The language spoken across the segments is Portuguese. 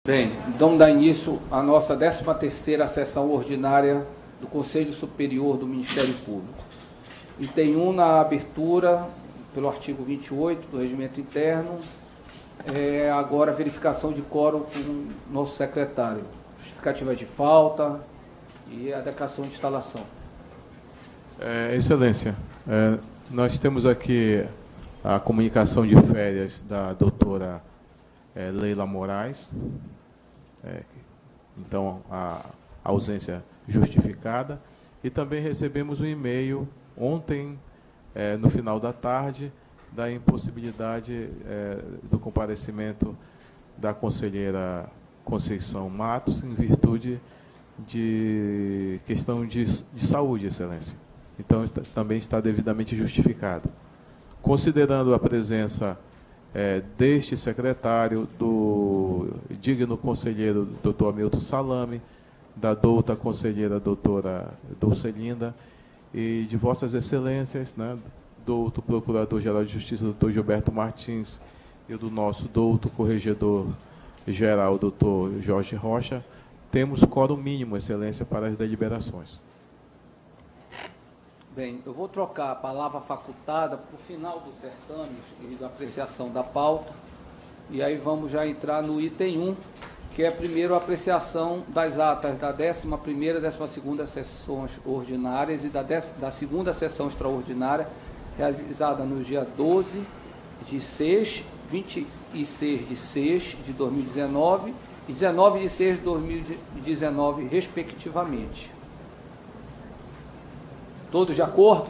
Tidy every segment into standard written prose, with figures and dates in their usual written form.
Bem, vamos dar início à nossa 13ª sessão ordinária do Conselho Superior do Ministério Público. Item 1, na abertura, pelo artigo 28 do Regimento Interno, agora a verificação de quórum com o nosso secretário. Justificativa de falta e a declaração de instalação. Excelência, nós temos aqui a comunicação de férias da doutora Leila Moraes, então a ausência justificada, e também recebemos um e-mail ontem, no final da tarde, da impossibilidade do comparecimento da conselheira Conceição Matos, em virtude de questão de saúde, Excelência. Então, também está devidamente justificado. Considerando a presença deste secretário, do digno conselheiro doutor Hamilton Salame, da douta conselheira doutora Dulcelinda, e de vossas excelências, né, douto procurador-geral de Justiça, doutor Gilberto Martins, e do nosso douto corregedor-geral, doutor Jorge Rocha, temos quórum mínimo, excelência, para as deliberações. Bem, eu vou trocar a palavra facultada para o final do certame e da apreciação da pauta, e aí vamos já entrar no item 1, que é primeiro a apreciação das atas da 11ª e 12ª sessões ordinárias e da segunda sessão extraordinária, realizada no dia 12 de 6, 26 de 6 de 2019 e 19 de 6 de 2019, respectivamente. Todos de acordo?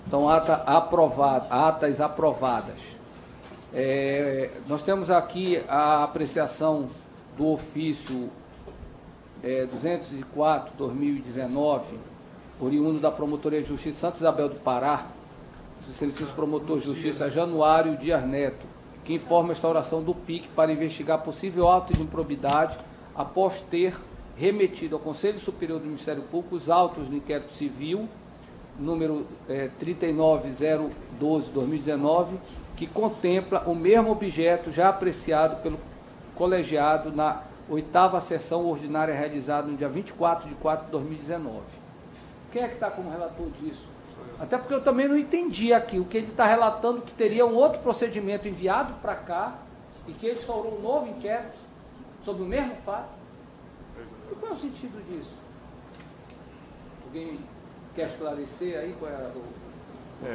Então, atas aprovadas. Nós temos aqui a apreciação do ofício 204/2019, oriundo da Promotoria de Justiça Santa Isabel do Pará, do Excelentíssimo Promotor de Justiça Januário Dias Neto, que informa a instauração do PIC para investigar possível auto de improbidade após ter remetido ao Conselho Superior do Ministério Público os autos do inquérito civil, número 39012/2019, que contempla o mesmo objeto já apreciado pelo colegiado na 8ª sessão ordinária realizada no dia 24 de 4 de 2019. Quem é que está como relator disso? Até porque eu também não entendi aqui, o que ele está relatando, que teria um outro procedimento enviado para cá e que ele instaurou um novo inquérito sobre o mesmo fato. E qual é o sentido disso? Alguém quer esclarecer aí qual é o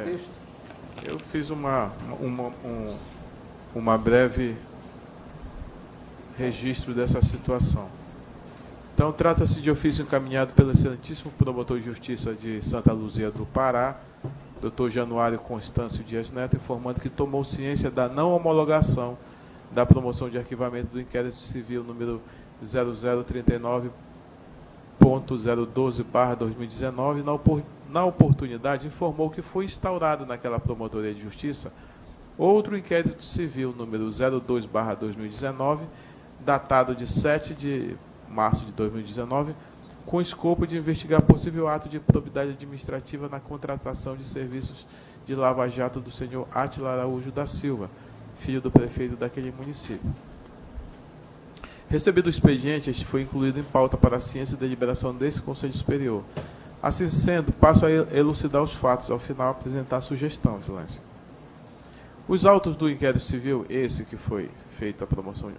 texto? Eu fiz uma breve registro dessa situação. Então, trata-se de ofício encaminhado pelo excelentíssimo promotor de justiça de Santa Luzia do Pará, doutor Januário Constâncio Dias Neto, informando que tomou ciência da não homologação da promoção de arquivamento do inquérito civil número 0039.012/2019, na oportunidade informou que foi instaurado naquela promotoria de justiça outro inquérito civil número 02/2019, datado de 7 de março de 2019, com o escopo de investigar possível ato de improbidade administrativa na contratação de serviços de lava-jato do senhor Átila Araújo da Silva, filho do prefeito daquele município. Recebido o expediente, este foi incluído em pauta para a ciência e deliberação desse Conselho Superior. Assim sendo, passo a elucidar os fatos, ao final apresentar a sugestão, excelência. Os autos do inquérito civil, esse que foi feita a promoção,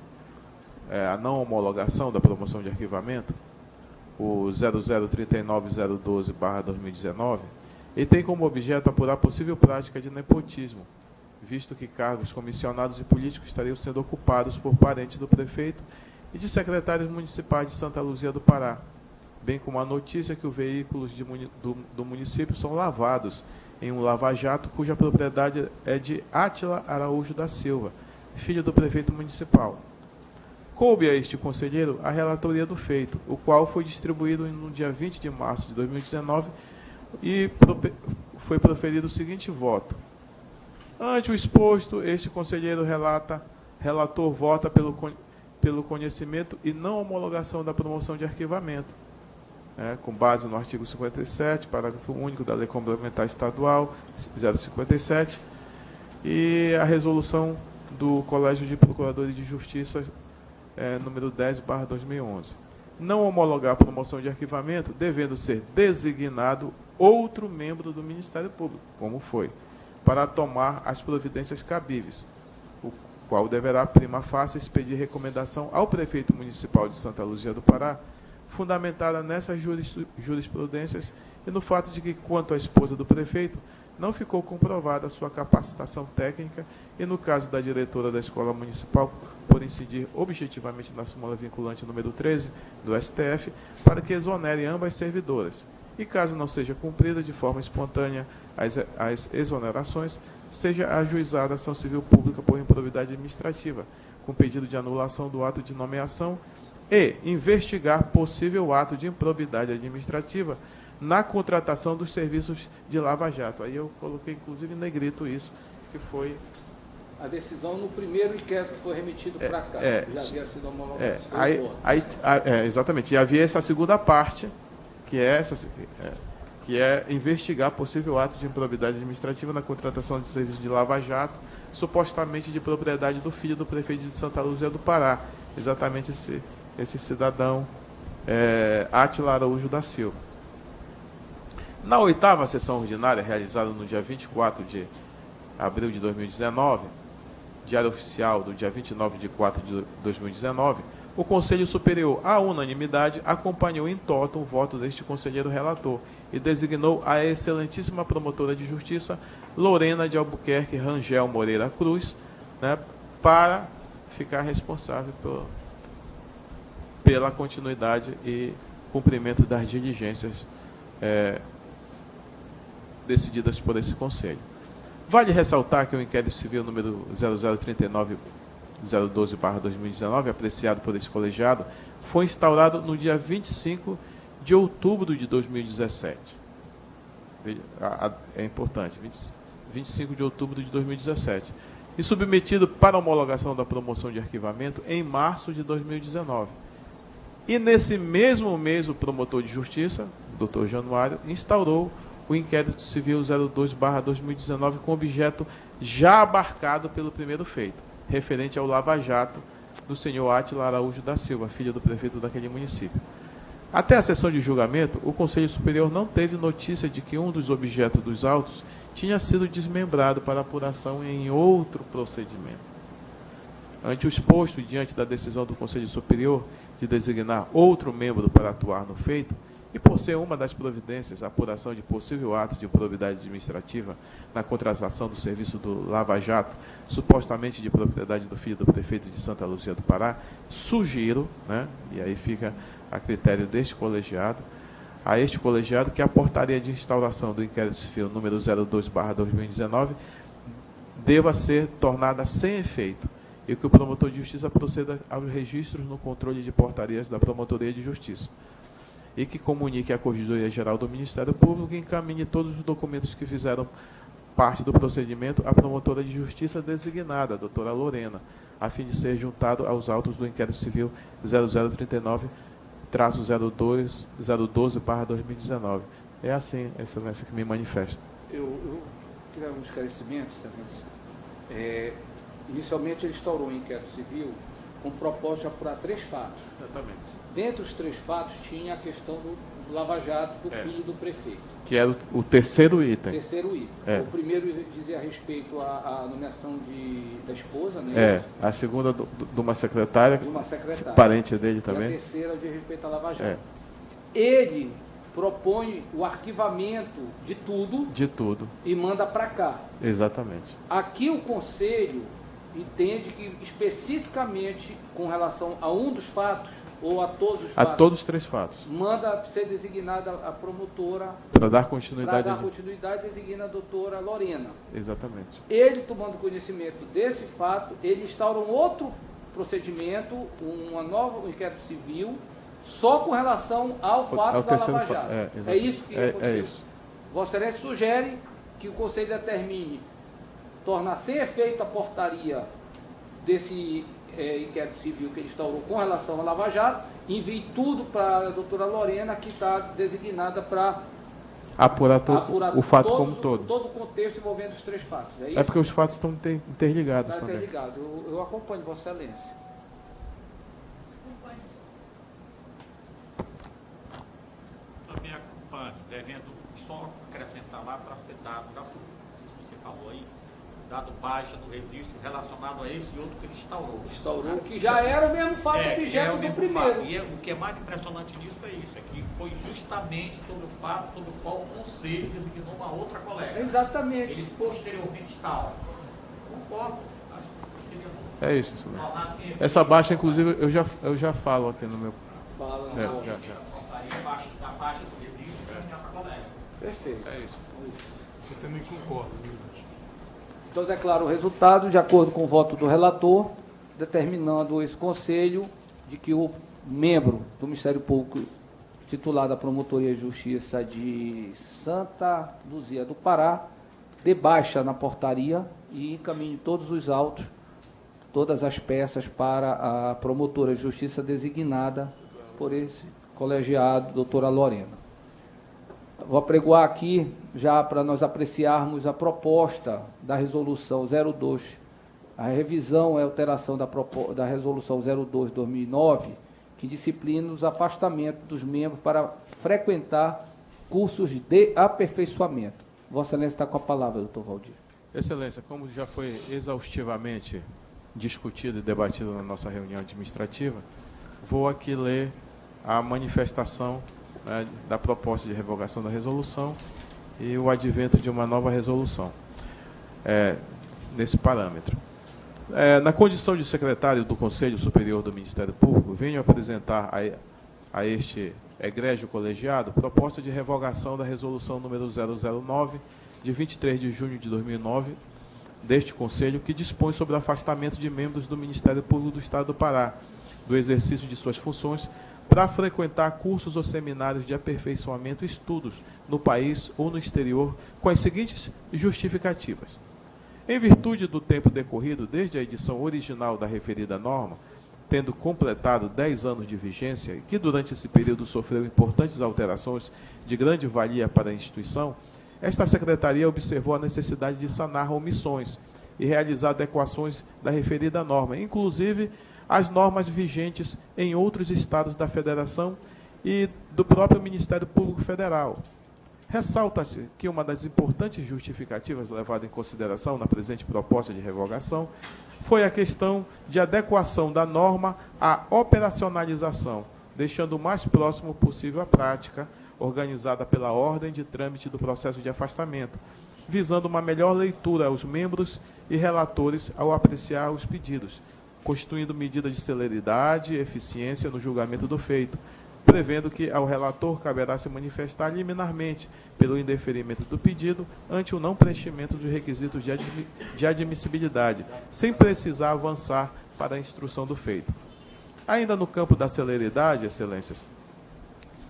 a não homologação da promoção de arquivamento, o 0039012/2019, ele tem como objeto apurar possível prática de nepotismo, visto que cargos comissionados e políticos estariam sendo ocupados por parentes do prefeito e de secretários municipais de Santa Luzia do Pará, bem como a notícia que os veículos do município são lavados em um lava-jato cuja propriedade é de Átila Araújo da Silva, filho do prefeito municipal. Coube a este conselheiro a relatoria do feito, o qual foi distribuído no dia 20 de março de 2019 e foi proferido o seguinte voto. Ante o exposto, este conselheiro relator vota pelo conhecimento e não homologação da promoção de arquivamento, com base no artigo 57, parágrafo único da Lei Complementar Estadual 057, e a resolução do Colégio de Procuradores de Justiça número 10/2011. Não homologar a promoção de arquivamento, devendo ser designado outro membro do Ministério Público, como foi, para tomar as providências cabíveis, o qual deverá, prima facie, expedir recomendação ao prefeito municipal de Santa Luzia do Pará, fundamentada nessas jurisprudências e no fato de que, quanto à esposa do prefeito, não ficou comprovada a sua capacitação técnica e, no caso da diretora da escola municipal, por incidir objetivamente na súmula vinculante número 13 do STF, para que exonere ambas servidoras. E, caso não seja cumprida de forma espontânea as exonerações, seja ajuizada a ação civil pública por improbidade administrativa, com pedido de anulação do ato de nomeação e investigar possível ato de improbidade administrativa na contratação dos serviços de Lava Jato. Aí eu coloquei, inclusive, em negrito isso, que foi... A decisão no primeiro inquérito que foi remetido para cá. Já havia sido homologado. Exatamente. E havia essa segunda parte, que é investigar possível ato de improbidade administrativa na contratação de serviços de Lava Jato, supostamente de propriedade do filho do prefeito de Santa Luzia do Pará. Exatamente esse cidadão Átila Araújo da Silva. Na 8ª sessão ordinária, realizada no dia 24 de abril de 2019, Diário Oficial do dia 29 de 4 de 2019, o Conselho Superior, à unanimidade, acompanhou em toto o voto deste conselheiro relator e designou a excelentíssima promotora de justiça, Lorena de Albuquerque Rangel Moreira Cruz, para ficar responsável pela continuidade e cumprimento das diligências decididas por esse Conselho. Vale ressaltar que o inquérito civil número 0039012/2019, apreciado por esse colegiado, foi instaurado no dia 25 de outubro de 2017. É importante, 25 de outubro de 2017. E submetido para homologação da promoção de arquivamento em março de 2019. E nesse mesmo mês, o promotor de justiça, o Dr. Januário, instaurou o inquérito civil 02/2019 com objeto já abarcado pelo primeiro feito, referente ao Lava Jato do senhor Átila Araújo da Silva, filho do prefeito daquele município. Até a sessão de julgamento, o Conselho Superior não teve notícia de que um dos objetos dos autos tinha sido desmembrado para apuração em outro procedimento. Ante o exposto e diante da decisão do Conselho Superior de designar outro membro para atuar no feito, e por ser uma das providências a apuração de possível ato de improbidade administrativa na contratação do serviço do Lava Jato, supostamente de propriedade do filho do prefeito de Santa Luzia do Pará, sugiro, e aí fica a critério deste colegiado, a este colegiado que a portaria de instauração do inquérito civil número 02/2019 deva ser tornada sem efeito e que o promotor de justiça proceda aos registros no controle de portarias da Promotoria de Justiça e que comunique à Corregedoria Geral do Ministério Público e encaminhe todos os documentos que fizeram parte do procedimento à promotora de justiça designada, a doutora Lorena, a fim de ser juntado aos autos do inquérito civil 0039-012/2019. É assim, excelência, que me manifesta. Eu queria um esclarecimento, excelência. Inicialmente ele instaurou um inquérito civil com propósito de apurar 3 fatos. Exatamente. Dentre os 3 fatos tinha a questão do Lava Jato do filho do prefeito. Que era o terceiro item. O primeiro dizia a respeito à nomeação da esposa, né? A segunda de uma secretária, parente dele também. E a terceira de respeito à Lava Jato. Ele propõe o arquivamento de tudo. E manda para cá. Exatamente. Aqui o Conselho entende que especificamente com relação a um dos fatos, ou a todos os fatos? A todos os 3 fatos. Manda ser designada a promotora... Para dar continuidade. Designa a doutora Lorena. Exatamente. Ele, tomando conhecimento desse fato, ele instaura um outro procedimento, um novo inquérito civil, só com relação ao fato da Lava Jato. É isso que é isso. Vossa Excelência sugere que o Conselho determine tornar sem efeito a portaria desse inquérito civil que ele instaurou com relação à Lava Jato, envie tudo para a doutora Lorena, que está designada para apurar o fato como todo. Todo o contexto envolvendo os 3 fatos. É isso? Porque os fatos estão interligados também. Interligado. Eu acompanho Vossa Excelência. devendo só acrescentar lá para ser dado, você falou aí, dado baixa no registro relacionado a esse outro que ele instaurou. Que já era o mesmo fato objeto do primeiro. Fato. E o que é mais impressionante nisso é isso, é que foi justamente sobre o fato sobre o qual o Conselho designou uma outra colega. Exatamente. Ele posteriormente instaura. Concordo. Acho que seria bom. É isso, Excelência. Essa baixa, inclusive, eu já falo aqui no meu... Fala. Já. Da baixa do registro para a colega. Perfeito. É isso. Eu também concordo. Então, declaro o resultado, de acordo com o voto do relator, determinando esse conselho de que o membro do Ministério Público titular da Promotoria de Justiça de Santa Luzia do Pará dê baixa na portaria e encaminhe todos os autos, todas as peças para a promotora de justiça designada por esse colegiado, doutora Lorena. Vou apregoar aqui, já para nós apreciarmos a proposta da resolução 02, a revisão e alteração da resolução 02/2009, que disciplina os afastamentos dos membros para frequentar cursos de aperfeiçoamento. Vossa Excelência está com a palavra, doutor Valdir. Excelência, como já foi exaustivamente discutido e debatido na nossa reunião administrativa, vou aqui ler a manifestação, né, da proposta de revogação da resolução e o advento de uma nova resolução nesse parâmetro. Na condição de secretário do Conselho Superior do Ministério Público, venho apresentar a este egrégio colegiado proposta de revogação da resolução número 009, de 23 de junho de 2009, deste Conselho, que dispõe sobre o afastamento de membros do Ministério Público do Estado do Pará, do exercício de suas funções, para frequentar cursos ou seminários de aperfeiçoamento e estudos no país ou no exterior, com as seguintes justificativas. Em virtude do tempo decorrido desde a edição original da referida norma, tendo completado 10 anos de vigência, e que durante esse período sofreu importantes alterações de grande valia para a instituição, esta Secretaria observou a necessidade de sanar omissões e realizar adequações da referida norma, inclusive as normas vigentes em outros estados da Federação e do próprio Ministério Público Federal. Ressalta-se que uma das importantes justificativas levada em consideração na presente proposta de revogação foi a questão de adequação da norma à operacionalização, deixando o mais próximo possível a prática organizada pela ordem de trâmite do processo de afastamento, visando uma melhor leitura aos membros e relatores ao apreciar os pedidos, constituindo medidas de celeridade e eficiência no julgamento do feito, prevendo que ao relator caberá se manifestar liminarmente pelo indeferimento do pedido ante o não preenchimento dos requisitos de admissibilidade, sem precisar avançar para a instrução do feito. Ainda no campo da celeridade, Excelências,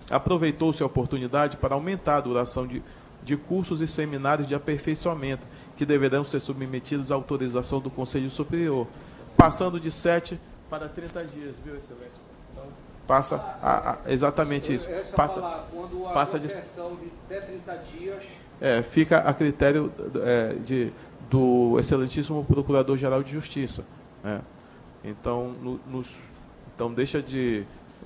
aproveitou-se a oportunidade para aumentar a duração de cursos e seminários de aperfeiçoamento, que deverão ser submetidos à autorização do Conselho Superior, passando de 7 para 30 dias, viu, Excelência? Então, passa exatamente isso. Passa de sessão de até 30 dias. Fica a critério do excelentíssimo Procurador-Geral de Justiça. Né? Então,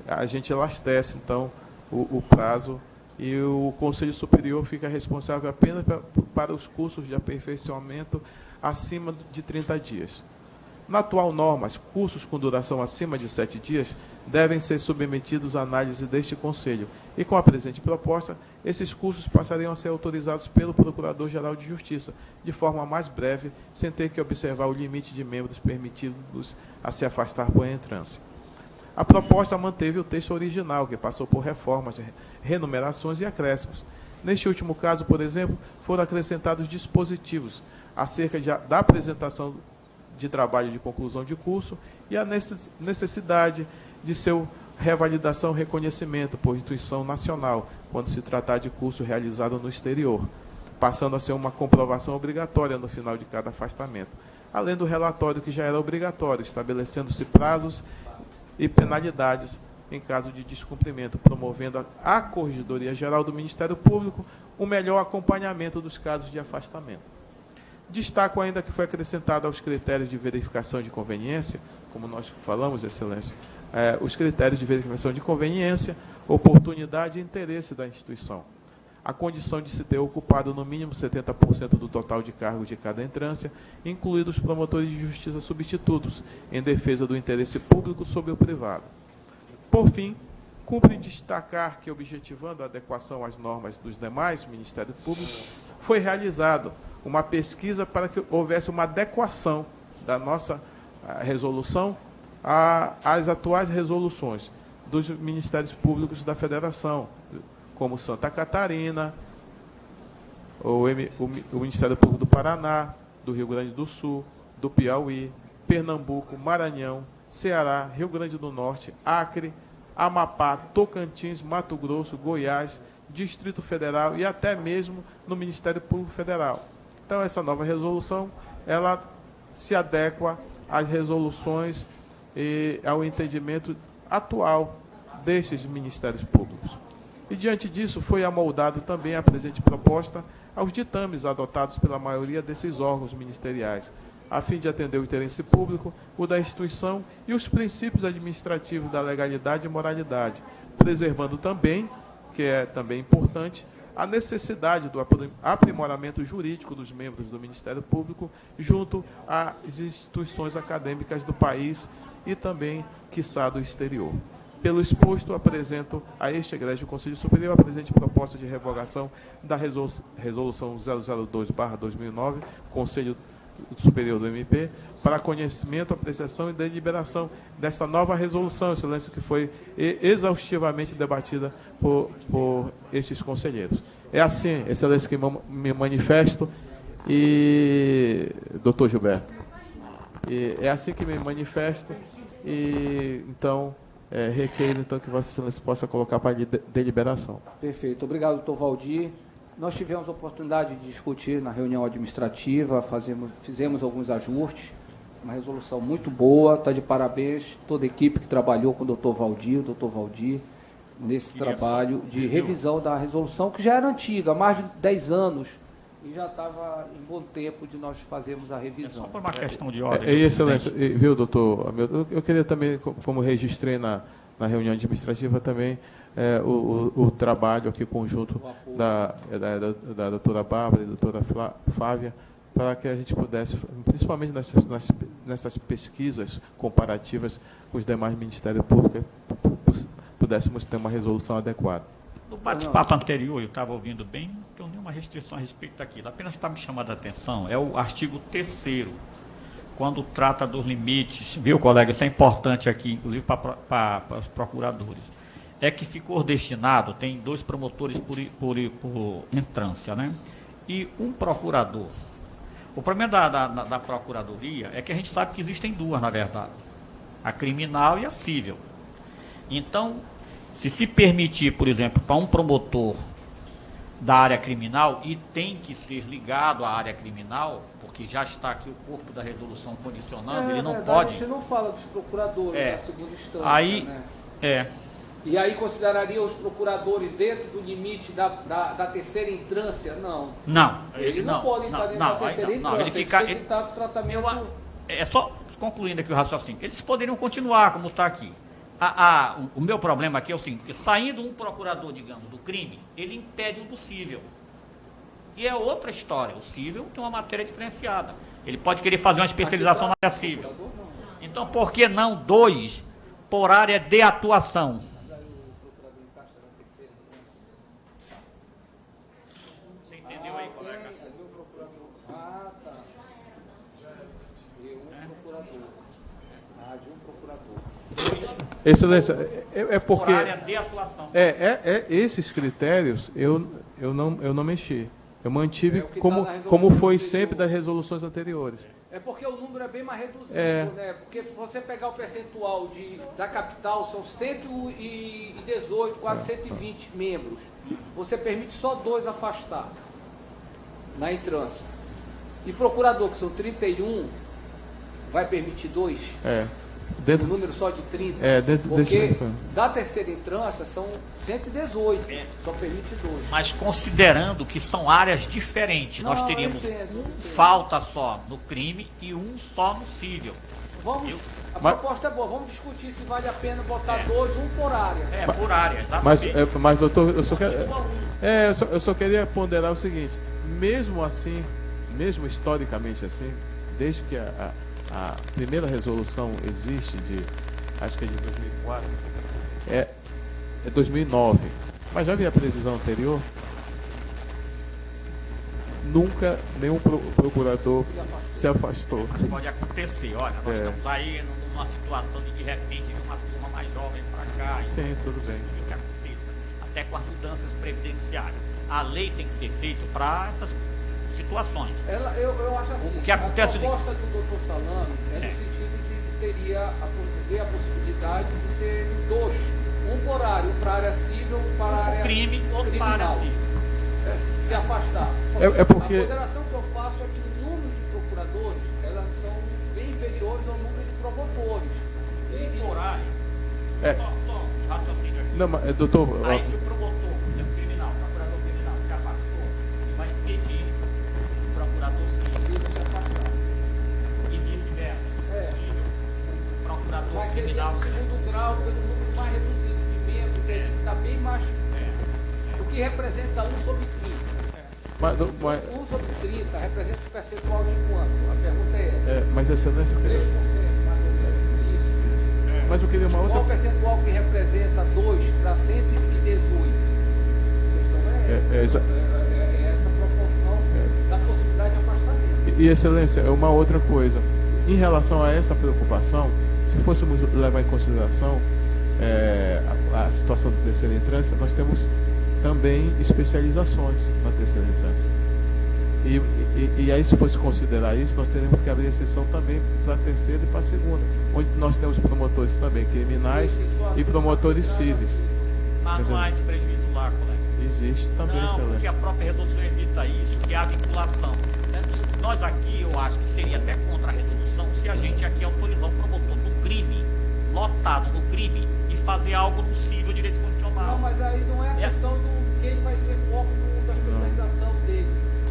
a gente elastece, então, o prazo, e o Conselho Superior fica responsável apenas para os cursos de aperfeiçoamento acima de 30 dias. Na atual norma, cursos com duração acima de 7 dias devem ser submetidos à análise deste Conselho, e com a presente proposta, esses cursos passariam a ser autorizados pelo Procurador-Geral de Justiça, de forma mais breve, sem ter que observar o limite de membros permitidos a se afastar por entrância. A proposta manteve o texto original, que passou por reformas, renumerações e acréscimos. Neste último caso, por exemplo, foram acrescentados dispositivos acerca da apresentação de trabalho de conclusão de curso e a necessidade de seu revalidação e reconhecimento por instituição nacional, quando se tratar de curso realizado no exterior, passando a ser uma comprovação obrigatória no final de cada afastamento, além do relatório que já era obrigatório, estabelecendo-se prazos e penalidades em caso de descumprimento, promovendo a Corregedoria Geral do Ministério Público um melhor acompanhamento dos casos de afastamento. Destaco ainda que foi acrescentado aos critérios de verificação de conveniência, como nós falamos, Excelência, os critérios de verificação de conveniência, oportunidade e interesse da instituição, a condição de se ter ocupado no mínimo 70% do total de cargos de cada entrância, incluídos os promotores de justiça substitutos, em defesa do interesse público sobre o privado. Por fim, cumpre destacar que, objetivando a adequação às normas dos demais Ministérios Públicos, foi realizado uma pesquisa para que houvesse uma adequação da nossa resolução às atuais resoluções dos Ministérios Públicos da Federação, como Santa Catarina, o Ministério Público do Paraná, do Rio Grande do Sul, do Piauí, Pernambuco, Maranhão, Ceará, Rio Grande do Norte, Acre, Amapá, Tocantins, Mato Grosso, Goiás, Distrito Federal e até mesmo no Ministério Público Federal. Então, essa nova resolução, ela se adequa às resoluções e ao entendimento atual destes Ministérios Públicos. E, diante disso, foi amoldado também a presente proposta aos ditames adotados pela maioria desses órgãos ministeriais, a fim de atender o interesse público, o da instituição e os princípios administrativos da legalidade e moralidade, preservando também, que é também importante, a necessidade do aprimoramento jurídico dos membros do Ministério Público junto às instituições acadêmicas do país e também, quiçá, do exterior. Pelo exposto, apresento a este egrégio Conselho Superior a presente proposta de revogação da Resolução 002/2009, Conselho Superior do MP, para conhecimento, apreciação e deliberação desta nova resolução, Excelência, que foi exaustivamente debatida por estes conselheiros. É assim, Excelência, que me manifesto, e doutor Gilberto, é assim que me manifesto, e então requeiro então, que Vossa Excelência possa colocar para deliberação. Perfeito. Obrigado, doutor Valdir. Nós tivemos a oportunidade de discutir na reunião administrativa, fizemos alguns ajustes, uma resolução muito boa, está de parabéns toda a equipe que trabalhou com o doutor Valdir, nesse trabalho de revisão da resolução, que já era antiga, há mais de 10 anos, e já estava em bom tempo de nós fazermos a revisão. Só por uma questão de ordem. Excelência, viu, doutor Hamilton, eu queria também, como registrei na reunião administrativa também, o trabalho aqui conjunto da doutora Bárbara e da doutora Flávia, para que a gente pudesse, principalmente nessas pesquisas comparativas com os demais Ministérios Públicos, pudéssemos ter uma resolução adequada. No bate-papo anterior, eu estava ouvindo bem, não tenho nenhuma restrição a respeito daquilo, apenas está me chamando a atenção, é o artigo 3º, quando trata dos limites, viu, colega, isso é importante aqui, inclusive para os procuradores, é que ficou destinado, tem 2 promotores por entrância, né? E um procurador. O problema da procuradoria é que a gente sabe que existem 2, na verdade, a criminal e a civil. Então, se permitir, por exemplo, para um promotor da área criminal, e tem que ser ligado à área criminal, porque já está aqui o corpo da resolução condicionando, ele não verdade, pode... A gente não fala dos procuradores da segunda instância, aí, né? E aí consideraria os procuradores dentro do limite da terceira entrância? Não. Não. Eles não podem estar dentro da terceira entrância. Ele fica... Ele está com tratamento... só concluindo aqui o raciocínio. Eles poderiam continuar como está aqui. O meu problema aqui é o seguinte, que saindo um procurador, digamos, do crime, ele impede o do cível. E é outra história. O cível tem uma matéria diferenciada. Ele pode querer fazer uma especialização na área cível. Então, por que não 2 por área de atuação? Você entendeu aí, colega? Ah, tá. De um procurador. Excelência, porque... Por área de atuação. Esses critérios eu não mexi. Eu mantive tá como foi sempre das resoluções anteriores. É porque o número é bem mais reduzido, né? Porque se você pegar o percentual da capital, são 118, quase 120 membros. Você permite só 2 afastar na entrância. E procurador, que são 31, vai permitir 2? Um número só de 30? Porque da terceira entrância são 118, só permite 2. Mas considerando que são áreas diferentes, nós teríamos falta só no crime e um só no cível. Vamos, a Mas- proposta é boa, vamos discutir se vale a pena botar dois, um por área. Por área, exatamente. Mas doutor, eu só queria ponderar o seguinte: mesmo assim, mesmo historicamente assim, desde que a primeira resolução existe, acho que é de 2004, é 2009, mas já havia a previsão anterior. Nunca nenhum procurador se afastou. Mas pode acontecer, olha, nós estamos aí numa situação de repente vir uma turma mais jovem para cá. Sim, tudo bem. Que aconteça, até com as mudanças previdenciárias. A lei tem que ser feita para essas situações. Eu acho assim, O que acontece a proposta do doutor Salame é no sentido de que teria a possibilidade de ser dois, um por área, um para a área civil, um para a área crime, outro para a área criminal. civil. Se afastar. É porque... A ponderação que eu faço é que o número de procuradores, elas são bem inferiores ao número de promotores. Por área. Só um raciocínio aqui. Não, mas, doutor... Aí se o promotor, por exemplo, criminal, procurador criminal, se afastou, ele vai impedir o procurador civil se afastar. e vice-versa. O procurador Mas seria criminal. no segundo grau, pelo número mais reduzido de membros, que está bem mais. O que representa 1 sobre 30. Mas, 1 sobre 30 representa um percentual de quanto? A pergunta é essa. mas excelência, eu 3%, queria... mais ou menos. Isso. Mas eu queria uma outra... Qual o percentual que representa 2 para 118? A questão é essa. É essa proporção da possibilidade de afastamento. E excelência, é uma outra coisa. Em relação a essa preocupação, se fôssemos levar em consideração a situação da terceira entrância, nós temos também especializações na terceira entrância. E aí, se fosse considerar isso, nós teríamos que abrir exceção também para a terceira e para a segunda, onde nós temos promotores também criminais e promotores civis. Mas não há esse prejuízo lá, colega. Existe também, não, porque excelência. a própria redução evita isso, que há vinculação. Nós aqui, eu acho que seria até contra a redução se a gente aqui autorizar o promotor no crime, lotado no crime, e fazer algo no civil direito constitucional. Não, mas aí não é a questão do que ele vai ser foco da especialização dele.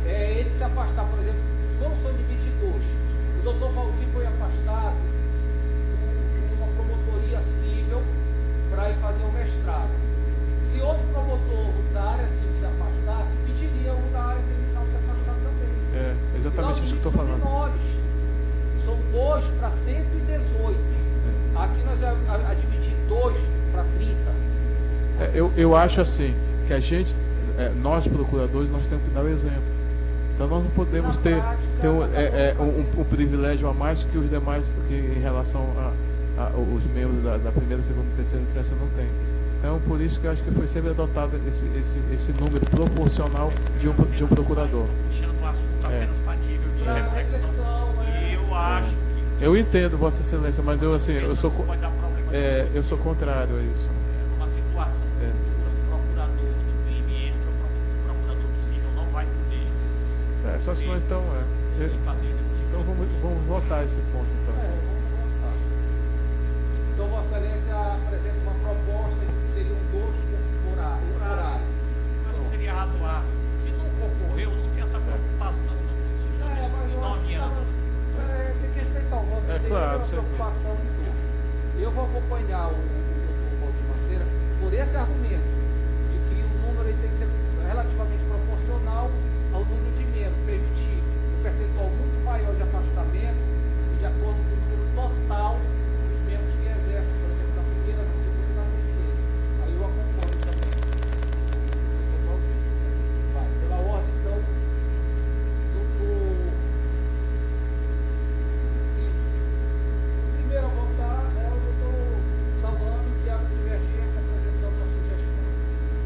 É ele se afastar, por exemplo, como são de 22, o doutor Valdir foi afastado de uma promotoria civil para ir fazer o mestrado. Se outro promotor da área civil se afastasse, pediria um da área criminal se afastar também. Exatamente isso que eu estou são falando. menores. São 2 para 118. Aqui nós admitimos 2 para 30. Eu acho assim, que a gente, nós procuradores, nós temos que dar o exemplo. Então nós não podemos ter um privilégio a mais que os demais, que em relação os membros da primeira, segunda e terceira instância não têm. Então por isso que eu acho que foi sempre adotado esse número proporcional de um procurador. Puxando o assunto apenas para nível de reflexão. E eu acho que... Eu entendo, Vossa Excelência, mas eu sou contrário a isso. Uma situação o procurador do crime entra, o procurador do civil não vai poder. Só se não então Então vamos votar esse ponto. Então, Vossa Excelência apresenta uma proposta de que seriam 2 por área. Acho que seria razoável. Se não ocorreu, não tem essa preocupação. Mas 9 anos. Tem que respeitar o voto dele, claro, a preocupação de tudo. Eu vou acompanhar o doutor Valdir Maceira por esse argumento, de que o número ele tem que ser relativamente proporcional ao número de membros, permitir um percentual muito maior de afastamento de acordo com o número total dos membros que exercem, por exemplo, na primeira, na segunda e na terceira. Aí eu acompanho também. Doutor Valdir. Vai, pela ordem, então, primeiro a votar é o doutor Salame, que abre divergência apresentando a sugestão.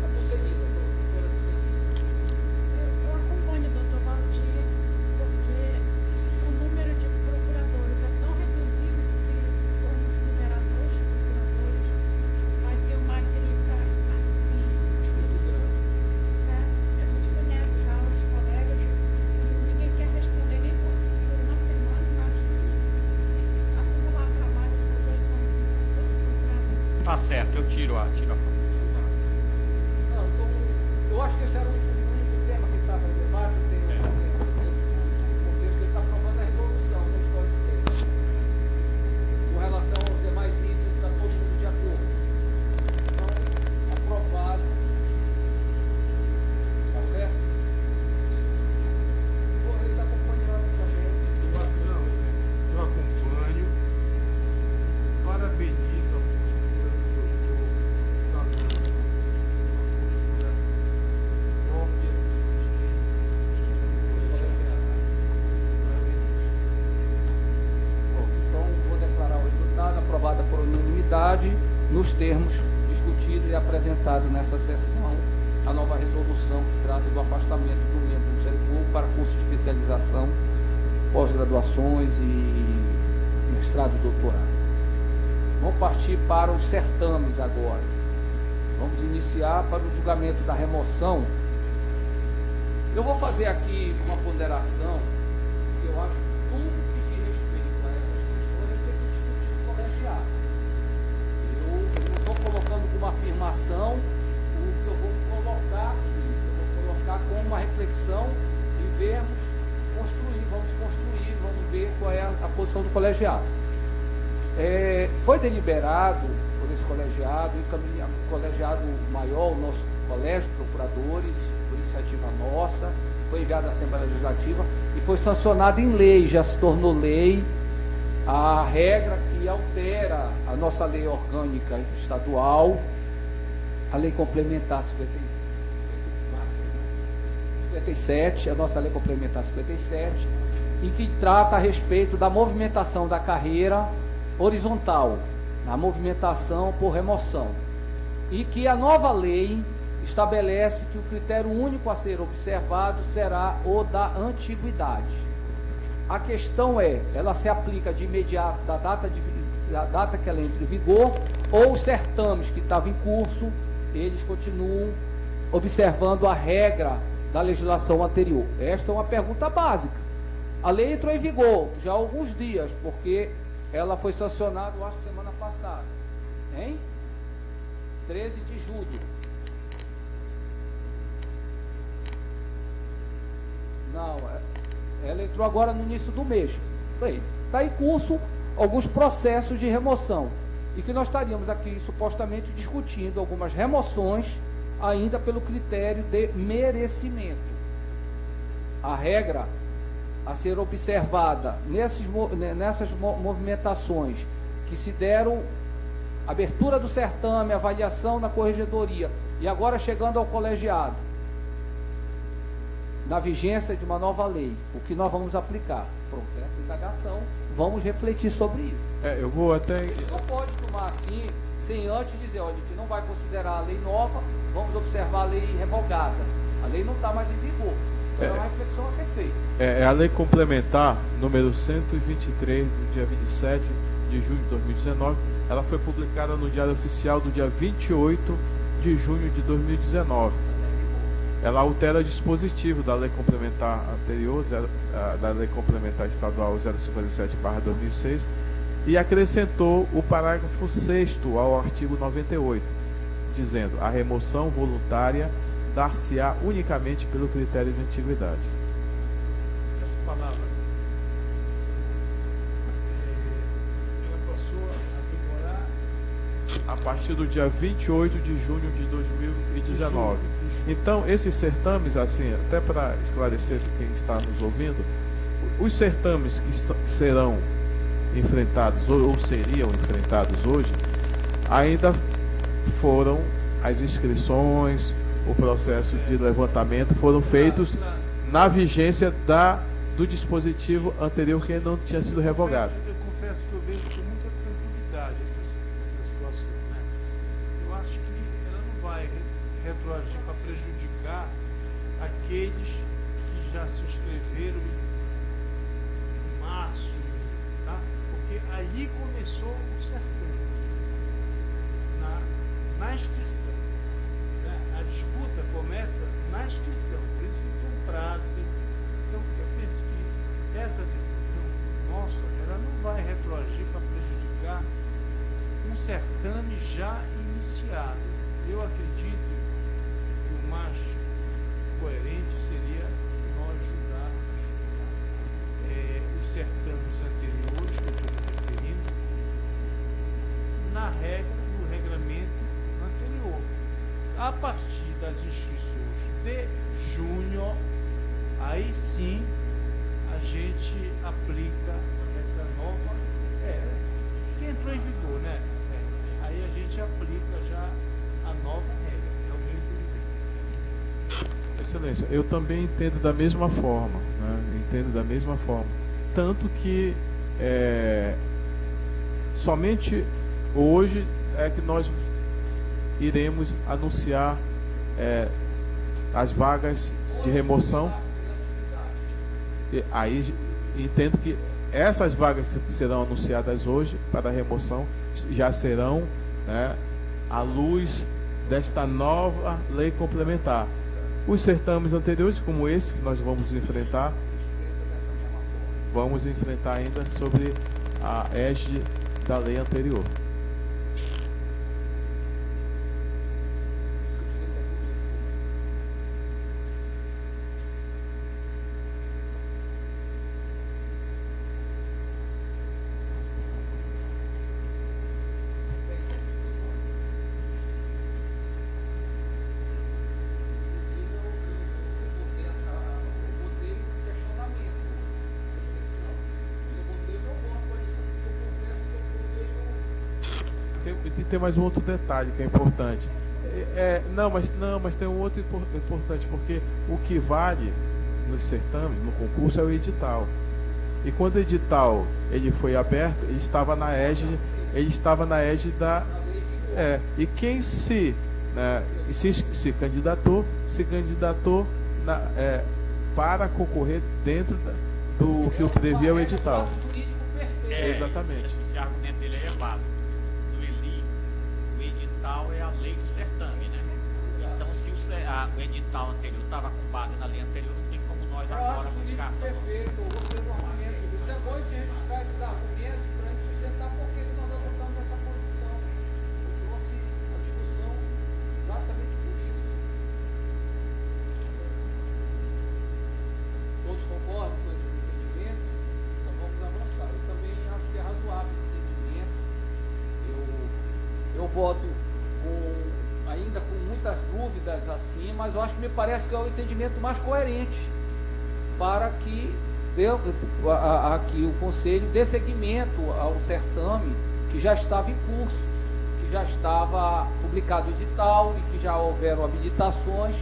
A Dulcenida, doutora Dulcenida. Eu acompanho o doutor Valdir, porque o número de procuradores é tão reduzido que se formos liberar 2 procuradores, vai ter uma grita assim. Muito grande. A gente conhece já os colegas e ninguém quer responder nem por uma semana, mas acumular trabalho por 2 anos. Tá certo, eu tiro a Não, então, eu acho que esse era o único tema que estava em debate, tem um contexto que ele está aprovando a resolução, não só esse tema. conformidade nos termos discutidos e apresentados nessa sessão, a nova resolução que trata do afastamento do membro do Ministério Público para curso de especialização, pós-graduações e mestrado e doutorado. Vamos partir para os certames agora. Vamos iniciar para o julgamento da remoção. Eu vou fazer aqui uma ponderação, que eu acho que tudo que diz respeito a essas questões tem que discutir no colegiado. Eu não estou colocando como afirmação o que eu vou colocar aqui. Eu vou colocar como uma reflexão e vamos construir, vamos ver qual é a posição do colegiado. Foi deliberado por esse colegiado, encaminhado o colegiado maior, o nosso colégio de procuradores, por iniciativa nossa, foi enviado à Assembleia Legislativa e foi sancionado em lei, já se tornou lei, a regra que altera a nossa lei orgânica estadual, a lei complementar 57, a nossa lei complementar 57, em que trata a respeito da movimentação da carreira horizontal, a movimentação por remoção, e que a nova lei estabelece que o critério único a ser observado será o da antiguidade. A questão ela se aplica de imediato da data que ela entra em vigor, ou os certames que estavam em curso, eles continuam observando a regra da legislação anterior. Esta é uma pergunta básica. A lei entrou em vigor já há alguns dias, porque ela foi sancionada, eu acho que semana passada, hein? 13 de julho. Não, ela entrou agora no início do mês. Bem, está em curso alguns processos de remoção, e que nós estaríamos aqui supostamente discutindo algumas remoções ainda pelo critério de merecimento. A regra a ser observada nessas movimentações que se deram, abertura do certame, avaliação na corregedoria e agora chegando ao colegiado, na vigência de uma nova lei, o que nós vamos aplicar? Pronto, essa indagação, vamos refletir sobre isso. Eu vou até... A gente não pode tomar assim, sem antes dizer, olha, a gente não vai considerar a lei nova, vamos observar a lei revogada. A lei não está mais em vigor. Então é uma reflexão a ser feita. É a lei complementar número 123, do dia 27 de junho de 2019. Ela foi publicada no Diário Oficial do dia 28 de junho de 2019. Ela altera o dispositivo da lei complementar anterior, da lei complementar estadual 057/2006, e acrescentou o parágrafo 6º ao artigo 98, dizendo: a remoção voluntária dar-se-á unicamente pelo critério de antiguidade. Essa palavra, ela passou a vigorar A partir do dia 28 de junho de 2019. Então, esses certames, assim, até para esclarecer quem está nos ouvindo, os certames que serão enfrentados ou seriam enfrentados hoje, ainda foram as inscrições, o processo de levantamento foram feitos na vigência do dispositivo anterior, que ainda não tinha sido revogado. Eu confesso que eu vejo com muita tranquilidade essa situação, né? Eu acho que ela não vai retroagir para prejudicar aqueles que já se inscreveram em março, tá? Porque aí começou o certame, na inscrição, né? A disputa começa na inscrição, por isso que tem um prazo. Então eu penso que essa decisão nossa, ela não vai retroagir para prejudicar um certame já iniciado. Eu acredito que o mais coerente seria nós julgarmos os certames anteriores, que eu estou me referindo, no regramento anterior. A partir das inscrições de junho, aí sim a gente aplica essa nova, que entrou em vigor, né? Aí a gente aplica já a nova regra, é o meu entendimento. Excelência, eu também entendo da mesma forma, né? Entendo da mesma forma. Tanto que somente hoje é que nós iremos anunciar as vagas de remoção. E aí entendo que essas vagas que serão anunciadas hoje para a remoção já serão, né, à luz desta nova lei complementar. Os certames anteriores, como esse que nós vamos enfrentar ainda sobre a égide da lei anterior. Tem mais um outro detalhe que é importante. Mas tem um outro importante, porque o que vale nos certames, no concurso, é o edital. E quando o edital ele foi aberto, ele estava na égide da... e quem se candidatou para concorrer dentro do que o previa o edital. Exatamente. Esse argumento dele é errado. É a lei do certame, né? Então, se o edital anterior estava com base na lei anterior, não tem como nós agora ficar. Perfeito, eu gostei do argumento. Isso é bom de registrar esses argumentos para a gente sustentar por que nós adotamos essa posição. Eu trouxe a discussão exatamente por isso. Todos concordam com esse entendimento? Então vamos avançar. Eu também acho que é razoável esse entendimento. Eu voto ainda com muitas dúvidas assim, mas eu acho que me parece que é o entendimento mais coerente para que aqui o Conselho dê seguimento ao certame que já estava em curso, que já estava publicado o edital e que já houveram habilitações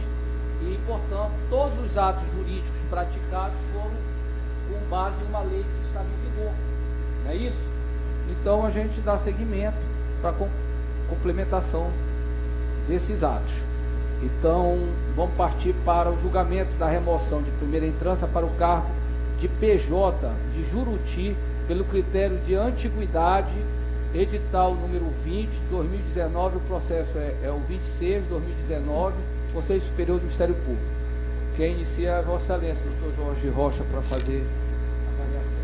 e, portanto, todos os atos jurídicos praticados foram com base em uma lei que estava em vigor. Não é isso? Então a gente dá seguimento para complementação desses atos. Então, vamos partir para o julgamento da remoção de primeira entrância para o cargo de PJ de Juruti, pelo critério de antiguidade, edital número 20, 2019, o processo é o 26, 2019, Conselho Superior do Ministério Público. Quem inicia é Vossa Excelência, doutor Jorge Rocha, para fazer a avaliação.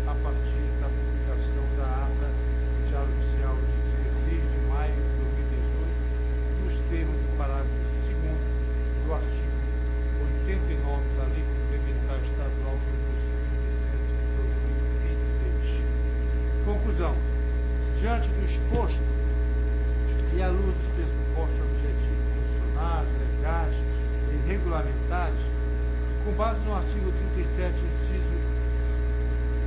A partir da publicação da ata Conclusão. Diante do exposto e à luz dos pressupostos objetivos constitucionais, legais e regulamentares, com base no artigo 37, inciso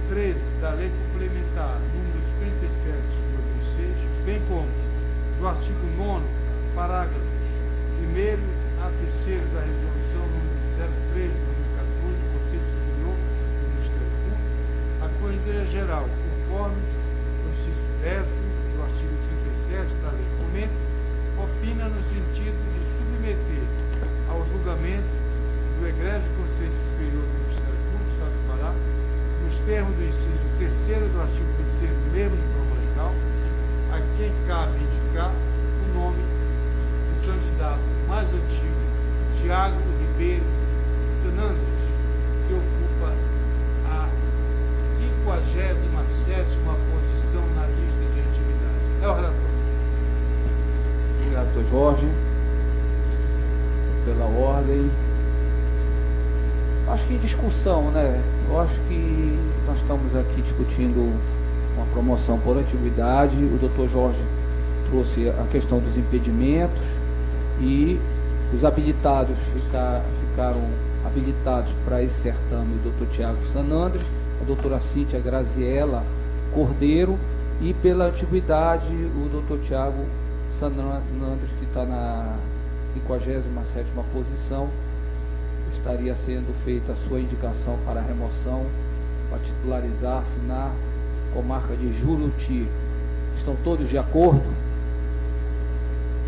13 da Lei Complementar número 57 de 2006, bem como do artigo 9º, parágrafos 1º a 3º da Resolução número 03 de 2014 do Conselho Superior do Ministério Público, a Corregedoria Geral, conforme o inciso 10º do artigo 37 da Lei Comenta, opina no sentido de submeter ao julgamento do egrégio Conselho Superior do Ministério Público do Estado do Pará, nos termos do inciso 3º do artigo 26º do mesmo diploma legal, a quem cabe indicar o nome do candidato mais antigo, Tiago Ribeiro Sanandres, que ocupa a 57ª posição na lista de antiguidade. É o relatório. Obrigado, doutor Jorge, pela ordem. Acho que em discussão, né? Eu acho que nós estamos aqui discutindo uma promoção por antiguidade. O doutor Jorge trouxe a questão dos impedimentos e os habilitados ficaram habilitados para esse certame o doutor Tiago Sanandres, a doutora Cíntia Graziella Cordeiro e pela antiguidade o doutor Tiago Sanandres, que está na 57ª posição. Estaria sendo feita a sua indicação para a remoção, para titularizar-se na comarca de Juruti. Estão todos de acordo?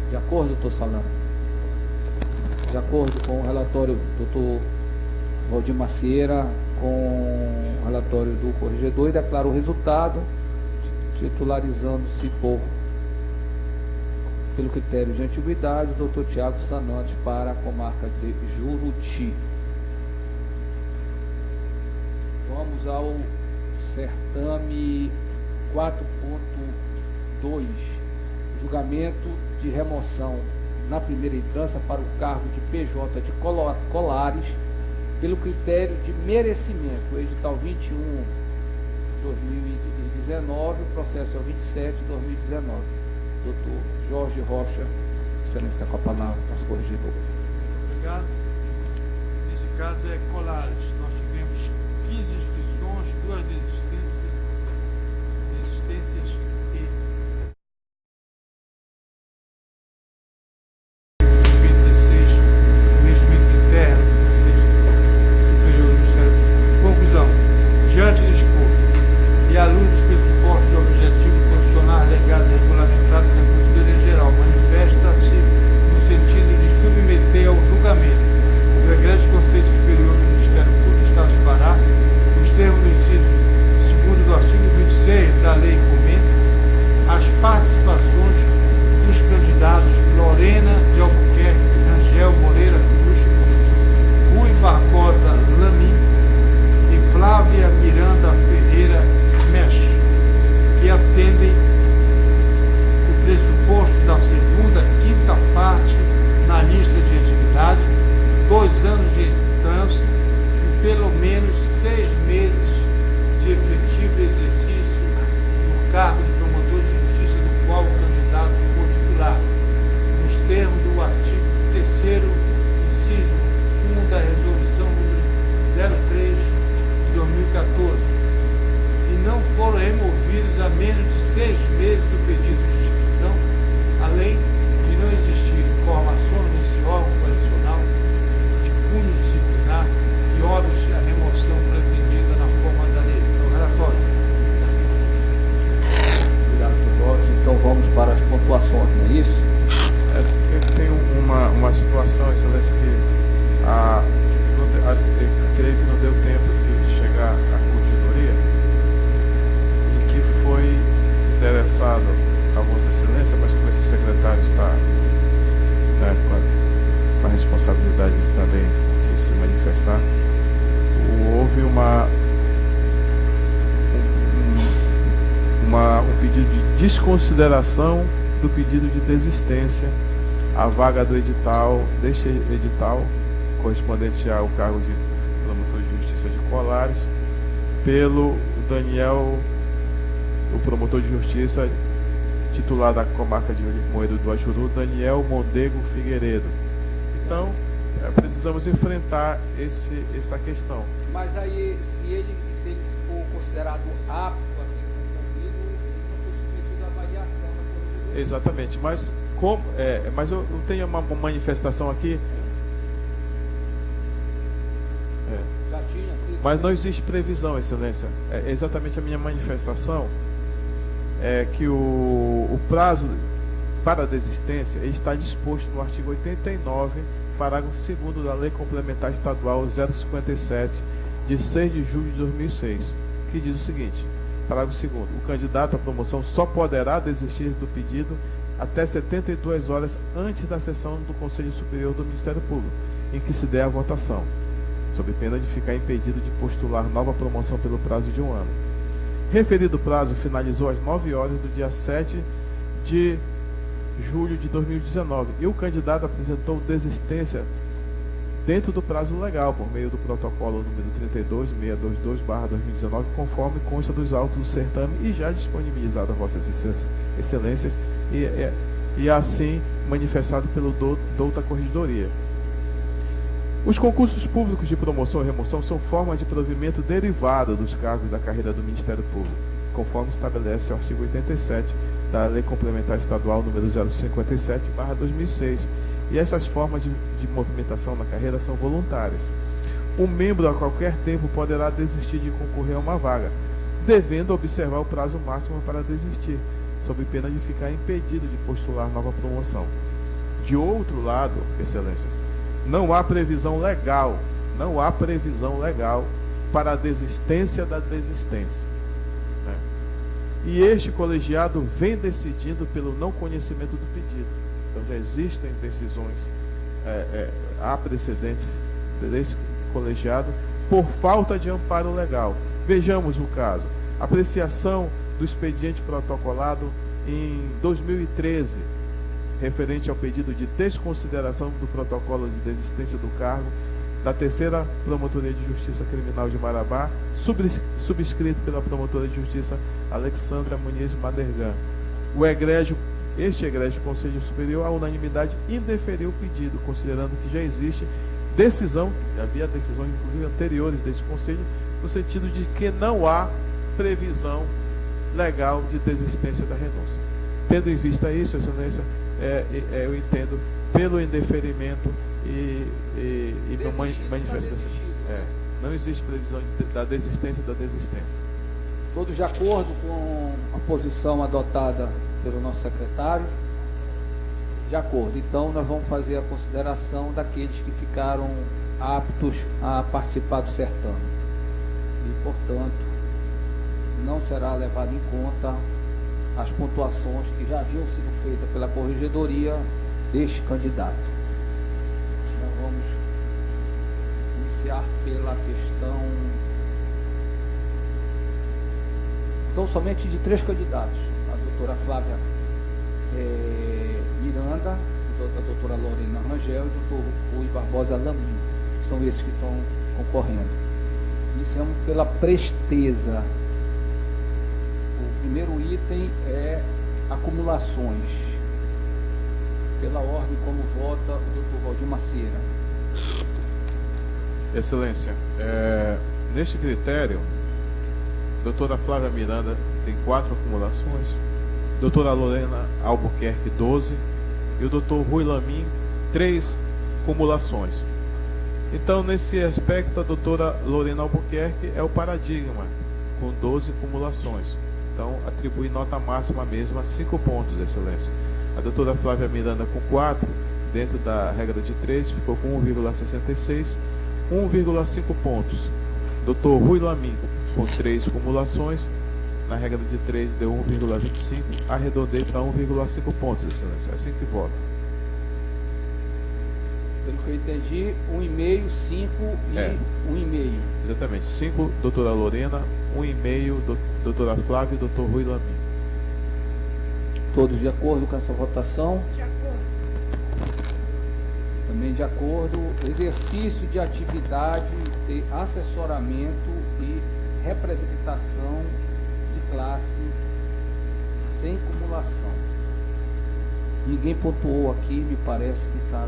De acordo, doutor Salano? De acordo com o relatório do doutor Valdir Macieira, com o relatório do corregedor, e declara o resultado, titularizando-se pelo critério de antiguidade, o doutor Tiago Sanandres para a comarca de Juruti. Vamos ao certame 4.2, julgamento de remoção na primeira instância para o cargo de PJ de Colares, pelo critério de merecimento, o edital 21 de 2019, o processo é o 27 de 2019. Doutor Jorge Rocha, excelência, está com a palavra, nosso corregedor. Obrigado. Nesse caso é Colares. Nós tivemos 15 inscrições, 2 desistências e 56 do regimento interno do Conselho Superior do Ministério Público. Conclusão. Diante do exposto e à luz dos pressupostos de objetivo constitucionais, legais e regulamentares, a Corregedoria Geral manifesta-se no sentido de submeter ao julgamento do egrégio Conselho Superior do Ministério Público do Estado do Pará, nos termos do inciso 2º do artigo 26 da Lei Comenta, as participações dos candidatos Lorena de Albuquerque Rangel Moreira Cruz, Rui Barbosa Lamin e Flávia Miranda Ferreira Mesh, que atendem o pressuposto da segunda, quinta parte na lista de antiguidade, 2 anos de trânsito e pelo menos 6 meses de efetivo exercício do cargo de promotor de justiça do qual o candidato for titular, nos termos do artigo 3º, inciso 1 da resolução número 03 de 2014, e não foram removidos a menos de 6 meses do pedido de inscrição, além de não existir informações nesse órgão operacional de cunho disciplinar que obrigue a remoção pretendida na forma da lei. É o relatório. Obrigado, doutor Jorge. Então vamos para as pontuações, não é isso? Tem uma situação, excelência, que creio que não deu tempo de chegar à corregedoria e que foi endereçado a Vossa Excelência, mas como esse secretário está com a responsabilidade de também de se manifestar, houve um pedido de desconsideração do pedido de desistência à vaga do edital, deste edital, correspondente ao cargo de promotor de justiça de Colares, pelo Daniel o promotor de justiça titular da comarca de Limoeiro do Ajuru, Daniel Mondego Figueiredo. Então, precisamos enfrentar essa questão. Mas aí, se ele for considerado apto a ter concorrido, ele não foi submetido à avaliação da corregedoria. Exatamente, mas mas eu tenho uma manifestação aqui. Já tinha sido. Mas não existe previsão, Excelência. Exatamente a minha manifestação é que o prazo para a desistência está disposto no artigo 89, parágrafo 2º da Lei Complementar Estadual 057, de 6 de julho de 2006, que diz o seguinte: parágrafo 2º, o candidato à promoção só poderá desistir do pedido até 72 horas antes da sessão do Conselho Superior do Ministério Público, em que se der a votação, sob pena de ficar impedido de postular nova promoção pelo prazo de 1 ano. Referido prazo finalizou às 9 horas do dia 7 de julho de 2019 e o candidato apresentou desistência dentro do prazo legal, por meio do protocolo número 32622/2019, conforme consta dos autos do certame e já disponibilizado a Vossas Excelências e assim manifestado pelo douta Corregedoria. Os concursos públicos de promoção e remoção são formas de provimento derivada dos cargos da carreira do Ministério Público, conforme estabelece o artigo 87 da Lei Complementar Estadual número 057/2006, e essas formas de movimentação na carreira são voluntárias. Um membro a qualquer tempo poderá desistir de concorrer a uma vaga, devendo observar o prazo máximo para desistir, sob pena de ficar impedido de postular nova promoção. De outro lado, Excelências, não há previsão legal para a desistência da desistência, né? E este colegiado vem decidindo pelo não conhecimento do pedido. Então já existem decisões, há precedentes desse colegiado por falta de amparo legal. Vejamos o caso: apreciação do expediente protocolado em 2013, referente ao pedido de desconsideração do protocolo de desistência do cargo da 'ª Promotoria de Justiça Criminal de Marabá, subscrito pela Promotora de Justiça Alexandra Muniz Madergan. Este egrégio Conselho Superior, à unanimidade, indeferiu o pedido, considerando que já existe decisão, havia decisões inclusive anteriores desse Conselho, no sentido de que não há previsão legal de desistência da renúncia. Tendo em vista isso, Excelência, eu entendo pelo indeferimento e manifestação. Não existe previsão da desistência da desistência. Todos de acordo com a posição adotada pelo nosso secretário? De acordo. Então, nós vamos fazer a consideração daqueles que ficaram aptos a participar do certame. E, portanto, não será levado em conta as pontuações que já haviam sido feitas pela Corregedoria deste candidato. Nós vamos iniciar pela questão... Então, somente de 3 candidatos: a doutora Flávia Miranda, a doutora Lorena Rangel e o doutor Rui Barbosa Lamin. São esses que estão concorrendo. Iniciamos pela presteza. O primeiro item é acumulações. Pela ordem como vota o doutor Valdir Macieira. Excelência, neste critério, doutora Flávia Miranda tem 4 acumulações, doutora Lorena Albuquerque 12 e o doutor Rui Lamin 3 acumulações. Então, nesse aspecto, a doutora Lorena Albuquerque é o paradigma, com 12 acumulações. Então, atribui nota máxima mesmo a 5 pontos, Excelência. A doutora Flávia Miranda com 4, dentro da regra de 3, ficou com 1,66, 1,5 pontos. Doutor Rui Lamin com 3 acumulações, na regra de 3 deu 1,25, arredondei para 1,5 pontos, Excelência. É assim que vota. Pelo que eu entendi, 1,5, 5 e 1,5. Exatamente. 5, doutora Lorena, 1,5, doutora Flávia e doutor Rui Lamin. Todos de acordo com essa votação? De acordo. Também de acordo. Exercício de atividade de assessoramento e representação de classe sem cumulação. Ninguém pontuou aqui, me parece que está.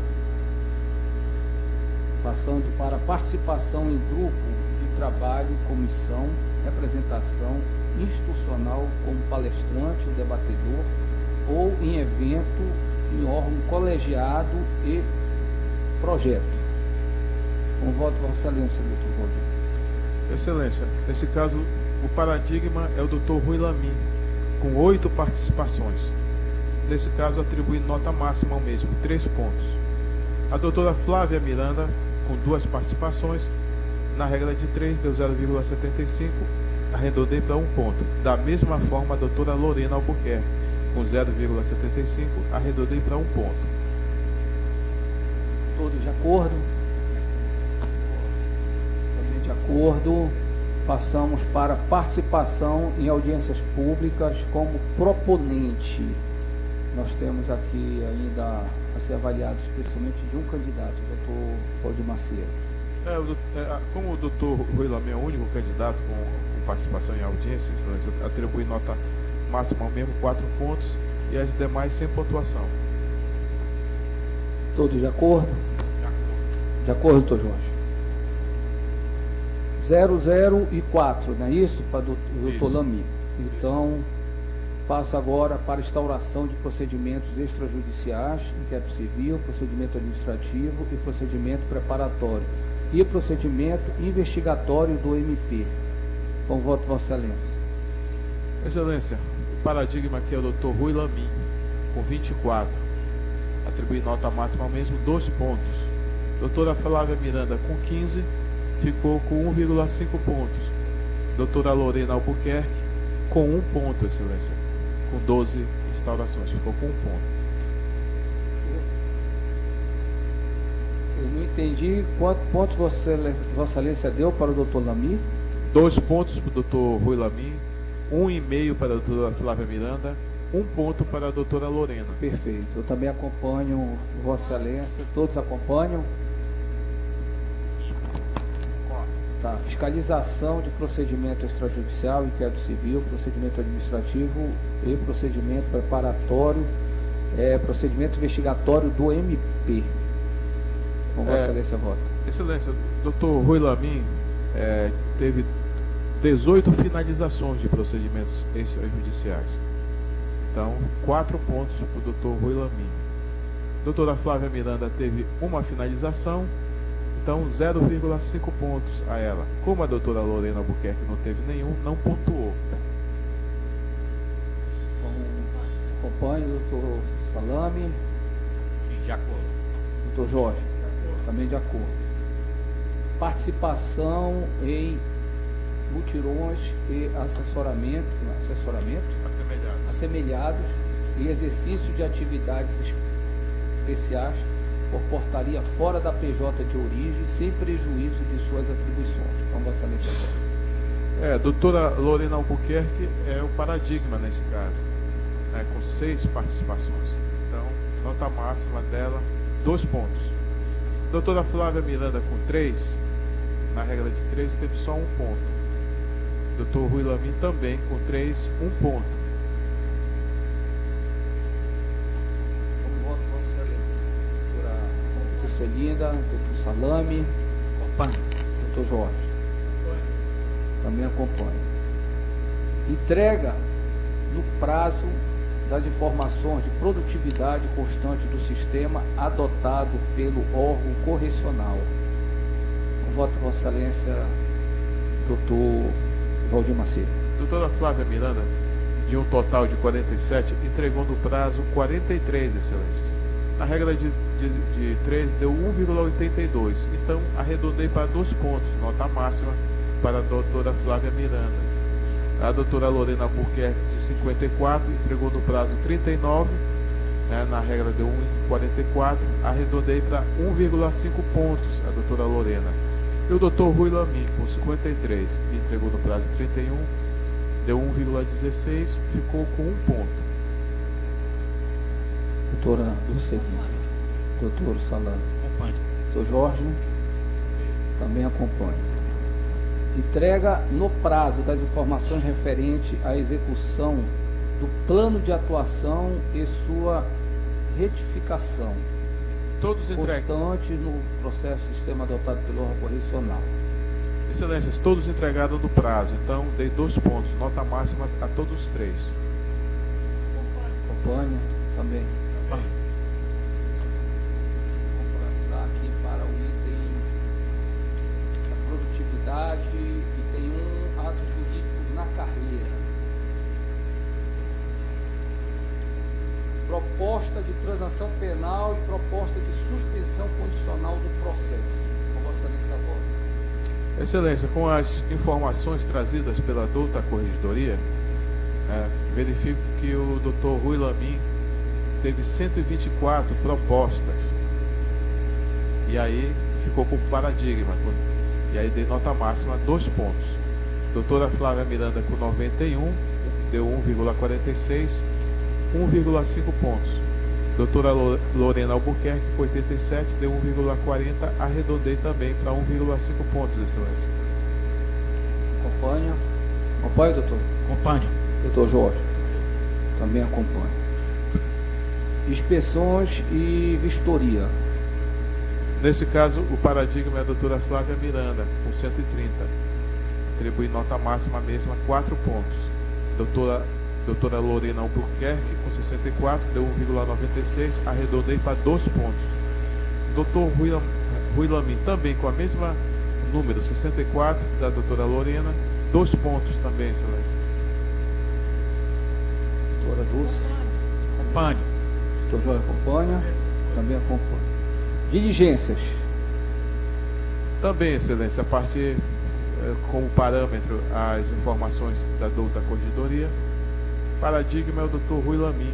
Passando para participação em grupo de trabalho, comissão, representação institucional como palestrante ou debatedor, ou em evento, em órgão colegiado e projeto. Com voto, Vossa Excelência, doutor Valdir. Excelência, nesse caso, o paradigma é o Dr. Rui Lamin, com 8 participações. Nesse caso, atribuindo nota máxima ao mesmo, 3 pontos. A doutora Flávia Miranda, com 2 participações, na regra de 3, deu 0,75, arredondei para 1 ponto. Da mesma forma, a doutora Lorena Albuquerque, com 0,75, arredondei para 1 ponto. Todos de acordo? Também de acordo. Passamos para participação em audiências públicas como proponente. Nós temos aqui ainda a ser avaliado especialmente de um candidato, o doutor Valdir Macedo. Como o doutor Rui Lamin é o único candidato com participação em audiência, Excelência, atribui nota máxima ao mesmo, 4 pontos, e as demais sem pontuação. Todos de acordo? De acordo, doutor Jorge. 00 e 4, não é isso? Para o doutor Lamin. Então, passa agora para instauração de procedimentos extrajudiciais, inquérito civil, procedimento administrativo e procedimento preparatório. E procedimento investigatório do MP. Com voto, Vossa Excelência. Excelência, o paradigma aqui é o doutor Rui Lamin, com 24. Atribui nota máxima ao mesmo, 2 pontos. Doutora Flávia Miranda, com 15, ficou com 1,5 pontos. Doutora Lorena Albuquerque, com 1 ponto, Excelência. Com 12 instaurações, ficou com 1 ponto. Eu não entendi quantos pontos Vossa Excelência deu para o doutor Lamin? 2 pontos para o doutor Rui Lamin, 1,5 para a doutora Flávia Miranda, 1 ponto para a doutora Lorena. Perfeito. Eu também acompanho Vossa Excelência. Todos acompanham? Tá. Fiscalização de procedimento extrajudicial, inquérito civil, procedimento administrativo e procedimento preparatório, procedimento investigatório do MP. Com Vossa Excelência, vota. Excelência, doutor Rui Lamin teve 18 finalizações de procedimentos extrajudiciais. Então, 4 pontos para o doutor Rui Lamin. Doutora Flávia Miranda teve 1 finalização, então 0,5 pontos a ela. Como a doutora Lorena Albuquerque não teve nenhum, não pontuou. Acompanho o doutor Salame. Sim, de acordo. Doutor Jorge. Também de acordo. Participação em mutirões e assemelhados e exercício de atividades especiais por portaria fora da PJ de origem, sem prejuízo de suas atribuições. Como Vossa Excelência. Doutora Lorena Albuquerque é o paradigma nesse caso, né, com 6 participações. Então, nota máxima dela, 2 pontos. Doutora Flávia Miranda com 3, na regra de 3, teve só 1 ponto. Doutor Rui Lamin também com 3, 1 ponto. Como voto, Vossa Excelência. Doutora Celinda, doutor Salame. Acompanho. Doutor Jorge. Também acompanho. Entrega no prazo das informações de produtividade constante do sistema adotado pelo órgão correcional. Com voto, Vossa Excelência, doutor Valdir Macedo. Doutora Flávia Miranda, de um total de 47, entregou no prazo 43, Excelência. Na regra de 3, deu 1,82. Então, arredondei para 2 pontos, nota máxima para a doutora Flávia Miranda. A doutora Lorena Albuquerque, de 54, entregou no prazo 39, né, na regra deu 1,44, arredondei para 1,5 pontos a doutora Lorena. E o doutor Rui Lamin, com 53, que entregou no prazo 31, deu 1,16, ficou com 1 ponto. Doutora Dulceguinha, doutor Salame. Acompanho. Doutor Jorge, também acompanho. Entrega no prazo das informações referentes à execução do plano de atuação e sua retificação Todos entregados. constante no processo de sistema adotado pelo órgão correcional. Excelências, todos entregados no prazo. Então, dei 2 pontos. Nota máxima a todos os 3. Acompanha também. Vamos passar aqui para o item da produtividade, item 1, atos jurídicos na carreira. Proposta de transação penal e proposta de suspensão condicional do processo. Com Vossa Excelência, voto. Excelência, com as informações trazidas pela douta Corregedoria, verifico que o Dr. Rui Lamin teve 124 propostas. E aí ficou com paradigma. E aí dei nota máxima 2 pontos. Doutora Flávia Miranda com 91, deu 1,46, 1,5 pontos. Doutora Lorena Albuquerque com 87, deu 1,40, arredondei também para 1,5 pontos, Excelência. Acompanha. Acompanha, doutor? Acompanhe. Doutor Jorge. Também acompanha. Inspeções e vistoria. Nesse caso, o paradigma é a doutora Flávia Miranda, com 130. Atribui nota máxima mesma, 4 pontos. Doutora Lorena Albuquerque, com 64, deu 1,96, arredondei para 2 pontos. Doutor Rui Lamin, também com a mesma número, 64, da doutora Lorena, 2 pontos também, Excelência. Doutora Dulce. Acompanhe. Doutor Jorge acompanha. Também acompanha. Diligências. Também, Excelência, a partir como parâmetro as informações da douta Corregedoria, paradigma é o Dr. Rui Lamin,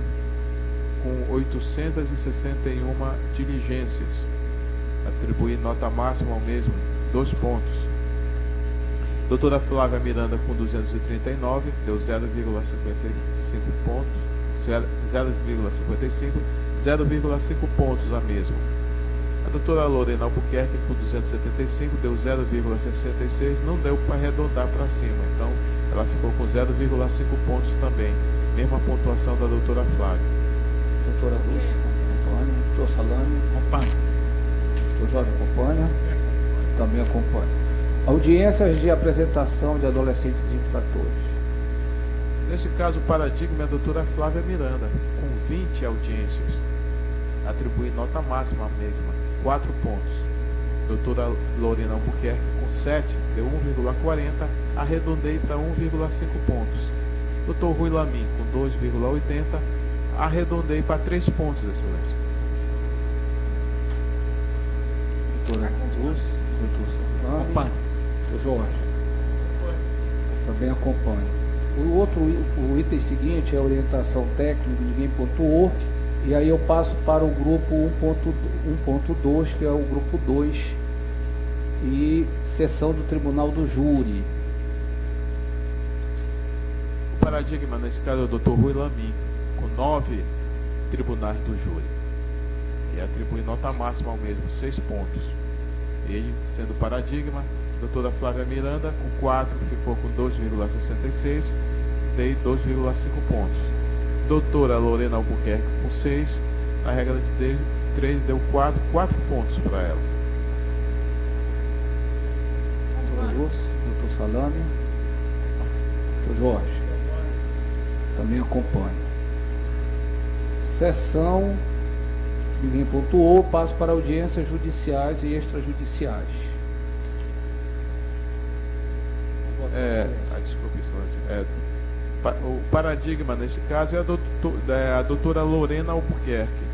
com 861 diligências. Atribuir nota máxima ao mesmo, 2 pontos. Doutora Flávia Miranda com 239, deu 0,55 pontos, 0,5 pontos a mesma. A doutora Lorena Albuquerque com 275, deu 0,66, não deu para arredondar para cima, então ela ficou com 0,5 pontos também. Mesma pontuação da doutora Flávia. Doutora Dulce acompanha. Doutor Salame. Acompanhe. Doutor Jorge acompanha. Também acompanha. Audiências de apresentação de adolescentes infratores. Nesse caso, o paradigma é a doutora Flávia Miranda, com 20 audiências. Atribui nota máxima a mesma, 4 pontos. Doutora Lorena Albuquerque, com 7, deu 1,40, arredondei para 1,5 pontos. Doutor Rui Lamin, com 2,80, arredondei para 3 pontos, Excelência. Doutora Dulce. Doutor Salame. Acompanhe. Doutor Jorge. Também acompanha. O item seguinte é a orientação técnica, ninguém pontuou. E aí eu passo para o grupo 1.2, que é o grupo 2, e sessão do Tribunal do Júri. O paradigma, nesse caso, é o Dr. Rui Lamin, com 9 tribunais do júri. E atribui nota máxima ao mesmo, 6 pontos. Ele, sendo paradigma, doutora Flávia Miranda, com 4, ficou com 2,66, dei 2,5 pontos. Doutora Lorena Albuquerque, com 6, a regra de 3 deu 4 pontos para ela. Doutor Lúcio, doutor Salame, doutor Jorge. Também acompanha. Sessão, ninguém pontuou, passo para audiências judiciais e extrajudiciais. Desculpe, Excelência. O paradigma, nesse caso, é a doutora Lorena Albuquerque,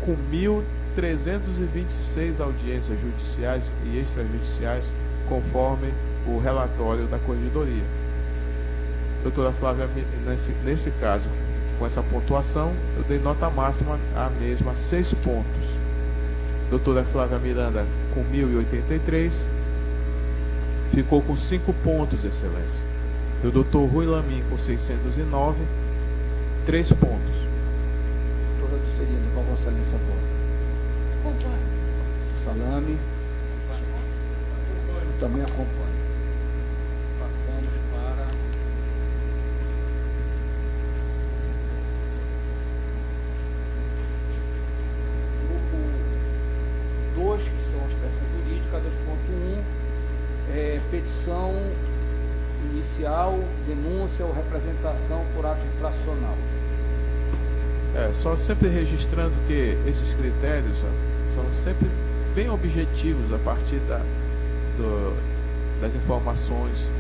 com 1.326 audiências judiciais e extrajudiciais, conforme o relatório da Corregedoria. Doutora Flávia, nesse caso, com essa pontuação, eu dei nota máxima a mesma, 6 pontos. Doutora Flávia Miranda, com 1.083, ficou com 5 pontos, Excelência. E o doutor Rui Lamin, com 609, 3 pontos. Doutora Dulcerina, qual Vossa Excelência vota? Acompanho. Salame. Eu também acompanho. Passamos para inicial, denúncia ou representação por ato infracional. Só sempre registrando que esses critérios são sempre bem objetivos a partir das informações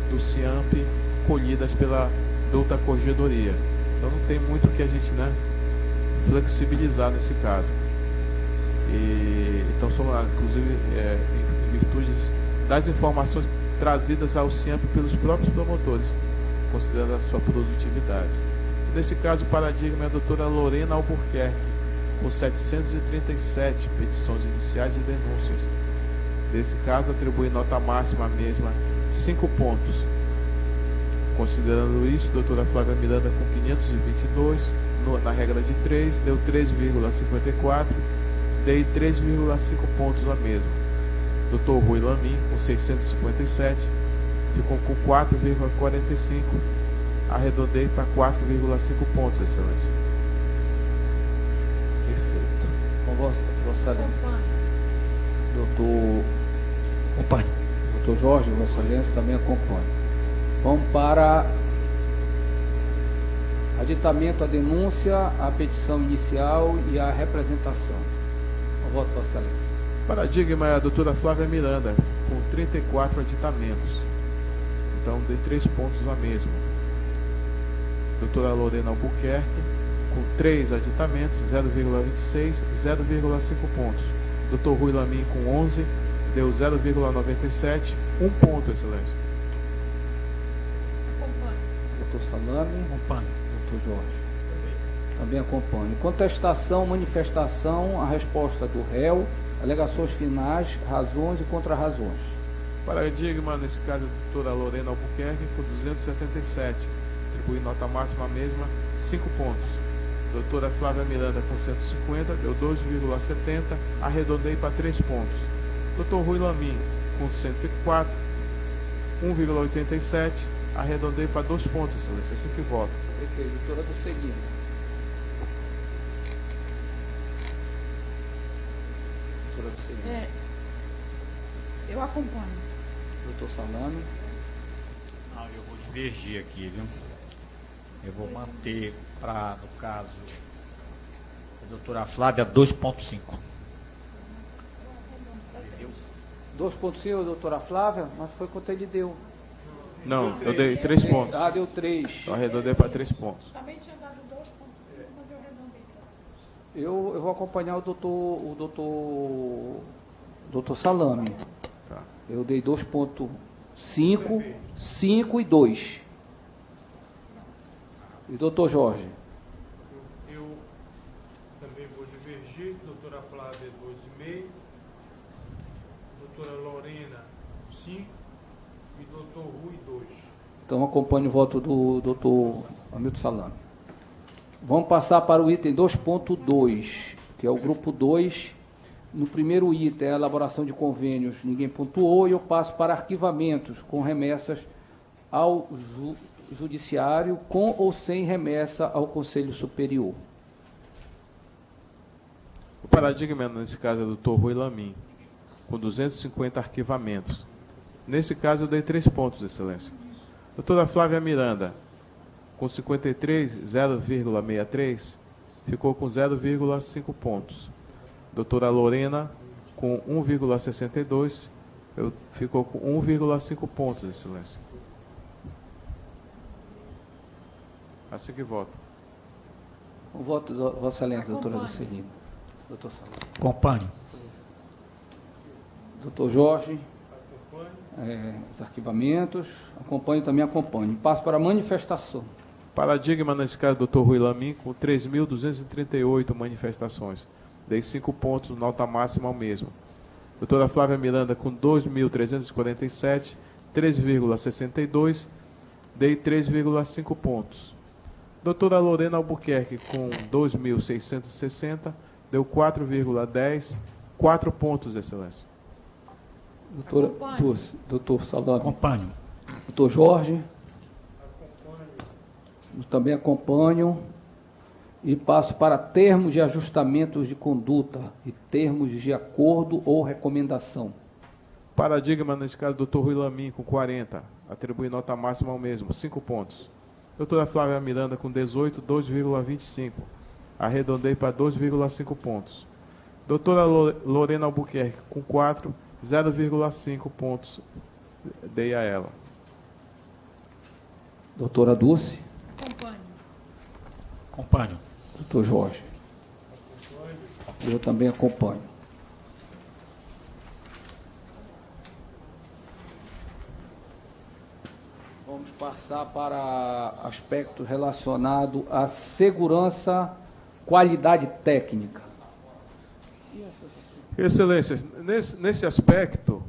do CIAMP colhidas pela douta corregedoria. Então não tem muito que a gente flexibilizar nesse caso. Então são, inclusive, em virtude das informações trazidas ao CIAMP pelos próprios promotores, considerando a sua produtividade. Nesse caso, o paradigma é a doutora Lorena Albuquerque, com 737 petições iniciais e denúncias. Nesse caso, atribui nota máxima à mesma 5 pontos. Considerando isso, a doutora Flávia Miranda com 522, na regra de 3, deu 3,54, dei 3,5 pontos a mesma. Doutor Rui Lamin, com 657, ficou com 4,45, arredondei para 4,5 pontos, Excelência. Perfeito. Com Vossa Excelência. Doutor Jorge, Vossa Excelência também acompanha. Vamos para aditamento à denúncia, a petição inicial e a representação. Com voto, Vossa Excelência. Paradigma é a doutora Flávia Miranda, com 34 aditamentos. Então, dei 3 pontos a mesma. Doutora Lorena Albuquerque, com 3 aditamentos, 0,26, 0,5 pontos. Doutor Rui Lamin, com 11, deu 0,97, 1 ponto, Excelência. Acompanho. Doutor Salame. Acompanho. Doutor Jorge. Também acompanho. Contestação, manifestação, a resposta do réu, alegações finais, razões e contrarrazões. Paradigma, nesse caso, a doutora Lorena Albuquerque, com 277. Atribui nota máxima a mesma, 5 pontos. Doutora Flávia Miranda, com 150, deu 2,70, arredondei para 3 pontos. Doutor Rui Lamin, com 104, 1,87, arredondei para 2 pontos, Excelência. Assim que voto. Perfeito. Doutora do seguinte. Doutora do seguinte. Eu acompanho. Doutor Salame. Não, eu vou divergir aqui, viu? Eu vou manter para, no caso, a doutora Flávia, 2,5. 2,5, doutora Flávia, mas foi quanto ele deu. Não, eu dei 3 pontos. Ah, deu 3. Eu arredondei para 3 pontos. Também tinha dado 2,5, mas eu arredondei. Eu vou acompanhar o doutor Salame. Tá. Eu dei 2,5, 5 e 2. E doutor Jorge? Eu também vou divergir. Doutora Flávia, 2,5. Doutora Lorena, 5. E doutor Rui, 2. Então acompanhe o voto do doutor Hamilton Salame. Vamos passar para o item 2.2, que é o grupo 2. No primeiro item, a elaboração de convênios, ninguém pontuou, e eu passo para arquivamentos com remessas ao Judiciário, com ou sem remessa ao Conselho Superior. O paradigma, nesse caso, é o doutor Rui Lamin, com 250 arquivamentos. Nesse caso, eu dei 3 pontos, Excelência. Doutora Flávia Miranda, com 53, 0,63, ficou com 0,5 pontos. Doutora Lorena, com 1,62, ficou com 1,5 pontos, Excelência. Assim que voto. O voto, Vossa Excelência, doutora Lucilina. Doutor Salame. Acompanho. Doutor Jorge. Os arquivamentos. Acompanho. Passo para a manifestação. Paradigma, nesse caso, doutor Rui Lamin, com 3.238 manifestações. Dei 5 pontos, nota máxima ao mesmo. Doutora Flávia Miranda, com 2.347, 3,62, dei 3,5 pontos. Doutora Lorena Albuquerque, com 2.660, deu 4,10, 4 pontos, Excelência. Doutor Salame. Acompanho. Doutor Jorge. Também acompanho. E passo para termos de ajustamentos de conduta e termos de acordo ou recomendação. Paradigma, nesse caso, doutor Rui Lamin, com 40. Atribui nota máxima ao mesmo, 5 pontos. Doutora Flávia Miranda, com 18, 2,25. Arredondei para 2,5 pontos. Doutora Lorena Albuquerque, com 4, 0,5 pontos dei a ela. Doutora Dulce. Acompanho. Acompanho. Doutor Jorge. Eu também acompanho. Vamos passar para aspecto relacionado à segurança, qualidade técnica. Excelências, nesse aspecto,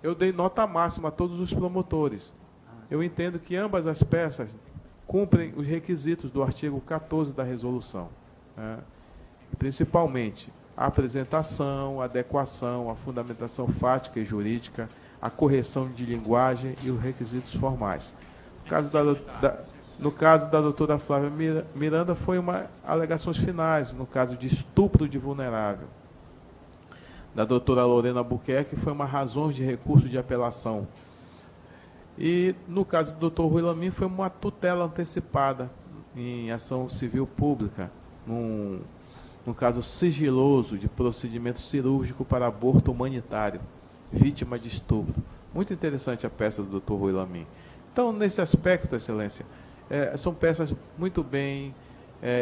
eu dei nota máxima a todos os promotores. Eu entendo que ambas as peças cumprem os requisitos do artigo 14 da resolução, né? Principalmente a apresentação, a adequação, a fundamentação fática e jurídica, a correção de linguagem e os requisitos formais. No caso da doutora Flávia Miranda, foi uma alegações finais, no caso de estupro de vulnerável. Da doutora Lorena Albuquerque, foi uma razão de recurso de apelação. E, no caso do doutor Rui Lamin, foi uma tutela antecipada em ação civil pública, num caso sigiloso de procedimento cirúrgico para aborto humanitário, vítima de estupro. Muito interessante a peça do doutor Rui Lamin. Então, nesse aspecto, Excelência, são peças muito bem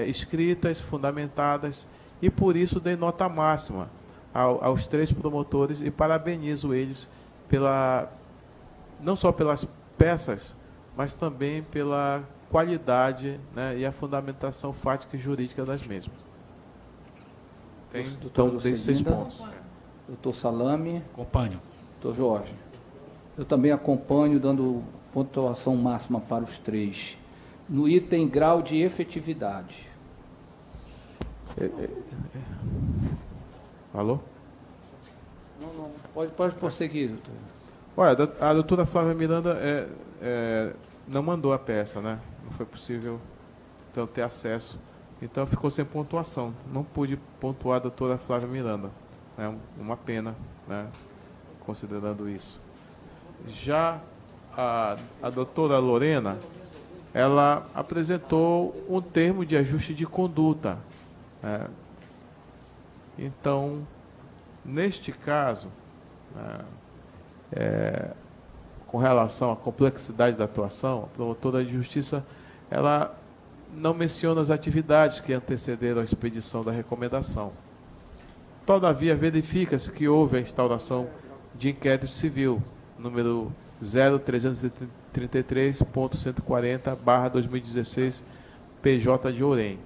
escritas, fundamentadas, e por isso dei nota máxima aos 3 promotores e parabenizo eles não só pelas peças, mas também pela qualidade, né, e a fundamentação fática e jurídica das mesmas. Então, dei 6 pontos. Doutor Salame. Acompanho. Doutor Jorge. Eu também acompanho, dando pontuação máxima para os 3. No item grau de efetividade. Alô? Não, pode prosseguir, doutor. Olha, a doutora Flávia Miranda não mandou a peça, né? Não foi possível, então, ter acesso. Então, ficou sem pontuação. Não pude pontuar a doutora Flávia Miranda. É uma pena, né? Considerando isso. Já a doutora Lorena, ela apresentou um termo de ajuste de conduta. Né? Então, neste caso, com relação à complexidade da atuação, a promotora de justiça, ela não menciona as atividades que antecederam a expedição da recomendação. Todavia, verifica-se que houve a instauração de inquérito civil, número 0333.140/2016, PJ de Orem.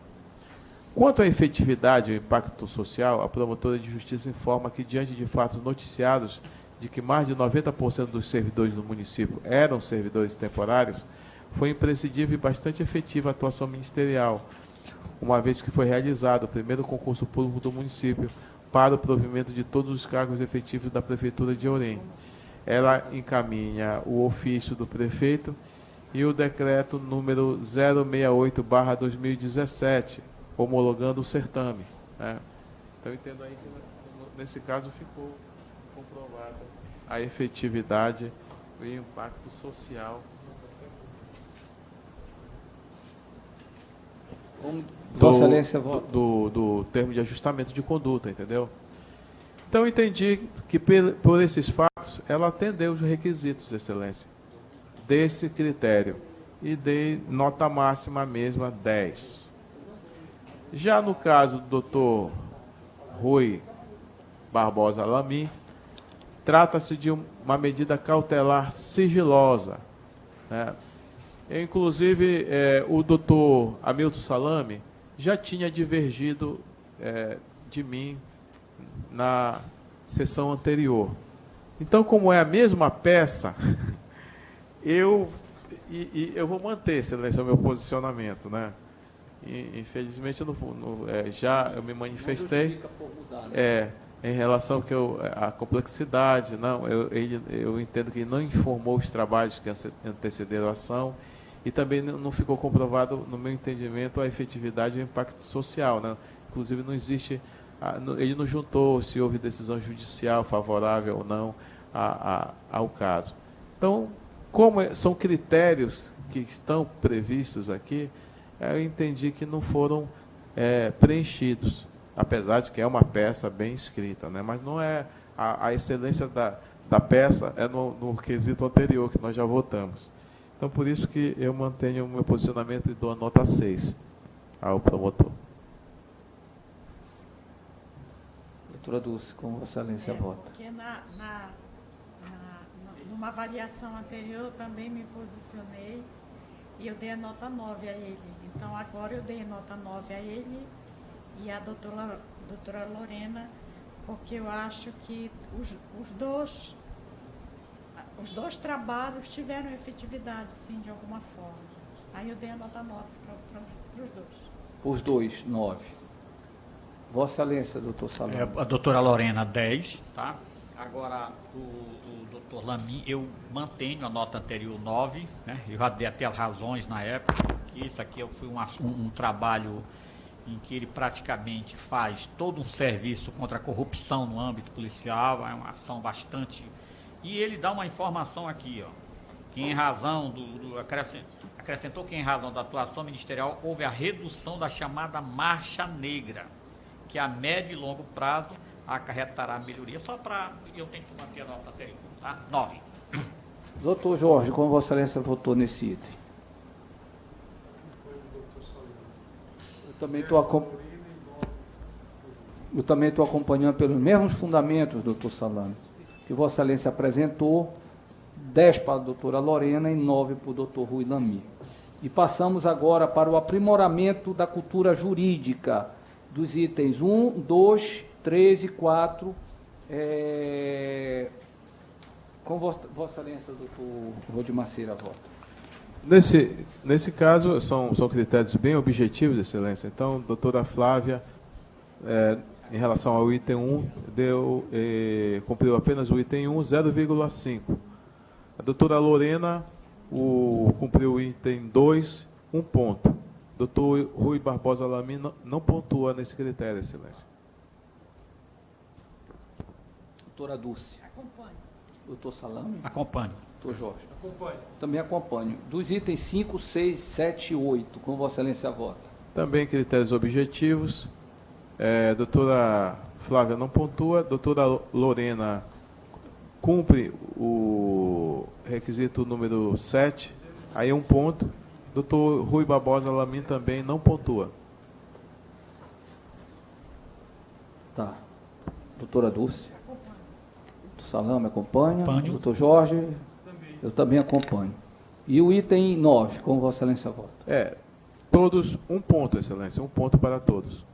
Quanto à efetividade e impacto social, a promotora de justiça informa que, diante de fatos noticiados de que mais de 90% dos servidores do município eram servidores temporários, foi imprescindível e bastante efetiva a atuação ministerial, uma vez que foi realizado o primeiro concurso público do município para o provimento de todos os cargos efetivos da Prefeitura de Orem. Ela encaminha o ofício do prefeito e o decreto número 068/2017, homologando o certame. Né? Então, entendo aí que, nesse caso, ficou comprovada a efetividade e o impacto social Vossa Excelência, do termo de ajustamento de conduta, entendeu? Então, entendi que, por esses fatos, ela atendeu os requisitos, Excelência, desse critério, e dei nota máxima mesma, 10. Já no caso do doutor Rui Barbosa Lamin, trata-se de uma medida cautelar sigilosa. Né? Inclusive, o doutor Hamilton Salame já tinha divergido de mim na sessão anterior. Então, como é a mesma peça, eu vou manter, Excelência, o meu posicionamento, né? Infelizmente, eu eu me manifestei em relação à complexidade. Não, eu entendo que ele não informou os trabalhos que antecederam a ação e também não ficou comprovado, no meu entendimento, a efetividade e o impacto social. Né? Inclusive, não existe... Ele não juntou se houve decisão judicial favorável ou não ao caso. Então, como são critérios que estão previstos aqui, eu entendi que não foram preenchidos, apesar de que é uma peça bem escrita, né? Mas não é a excelência da peça é no quesito anterior, que nós já votamos. Então, por isso que eu mantenho o meu posicionamento e dou a nota 6 ao promotor. Doutora Dulce, como Vossa Excelência vota? Porque numa avaliação anterior eu também me posicionei e eu dei a nota 9 a ele. Então agora eu dei a nota 9 a ele e a doutora Lorena, porque eu acho que os dois trabalhos tiveram efetividade, sim, de alguma forma. Aí eu dei a nota 9 para os dois. Os dois, 9. Vossa Excelência, doutor Salame. A doutora Lorena, 10, tá? Agora, o doutor Lamy, eu mantenho a nota anterior, 9, né? Eu já dei até as razões na época, que isso aqui foi um trabalho em que ele praticamente faz todo um serviço contra a corrupção no âmbito policial, é uma ação bastante... E ele dá uma informação aqui, ó, que em razão acrescentou que em razão da atuação ministerial houve a redução da chamada marcha negra, que a médio e longo prazo acarretará melhoria, só para... Eu tenho que manter a nota anterior, tá? 9. Doutor Jorge, como Vossa Excelência votou nesse item? Eu também estou acompanhando pelos mesmos fundamentos, doutor Salame, que Vossa Excelência apresentou, 10 para a doutora Lorena e 9 para o doutor Rui Lamy. E passamos agora para o aprimoramento da cultura jurídica dos itens 1, 2, 3 e 4, com Vossa Excelência, doutor Rodimaceira, vota. Nesse caso, são critérios bem objetivos, Excelência. Então, doutora Flávia, em relação ao item 1, cumpriu apenas o item 1, 0,5. A doutora Lorena cumpriu o item 2, 1 ponto. Doutor Rui Barbosa Lamy não pontua nesse critério, Excelência. Doutora Dulce. Acompanho. Doutor Salame. Acompanho. Doutor Jorge. Acompanhe. Também acompanho. Dos itens 5, 6, 7 e 8, como Vossa Excelência vota? Também critérios objetivos. Doutora Flávia não pontua. Doutora Lorena cumpre o requisito número 7, aí 1 ponto. Doutor Rui Barbosa Lamy também não pontua. Tá. Doutora Dulce. Doutor Salame acompanha. Acompanho. Doutor Jorge. Eu também acompanho. E o item 9, como Vossa Excelência vota? Todos 1 ponto, Excelência. 1 ponto para todos.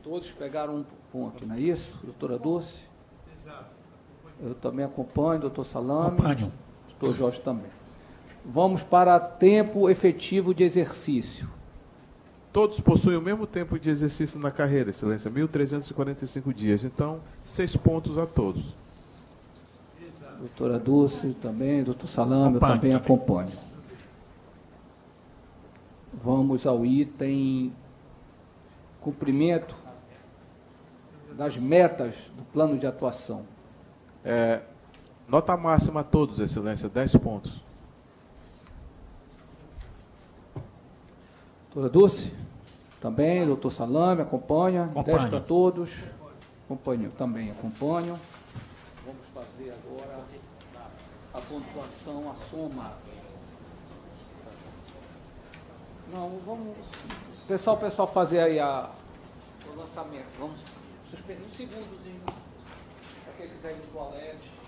Todos pegaram 1 ponto, não é isso? Doutora Dulce? Exato. Eu também acompanho. Doutor Salame. Acompanho. Doutor Jorge também. Vamos para tempo efetivo de exercício. Todos possuem o mesmo tempo de exercício na carreira, Excelência, 1.345 dias. Então, 6 pontos a todos. Doutora Dulce também, doutor Salame, eu também acompanho. Vamos ao item cumprimento das metas do plano de atuação. Nota máxima a todos, Excelência, 10 pontos. Doutora Dulce? Também, doutor Salame, acompanha. Acompanho. 10 para todos. Acompanho, também acompanho. Vamos fazer agora a pontuação, a soma. Não, vamos... Pessoal fazer aí o lançamento. Vamos suspender um segundozinho. Aqueles aí do toalete.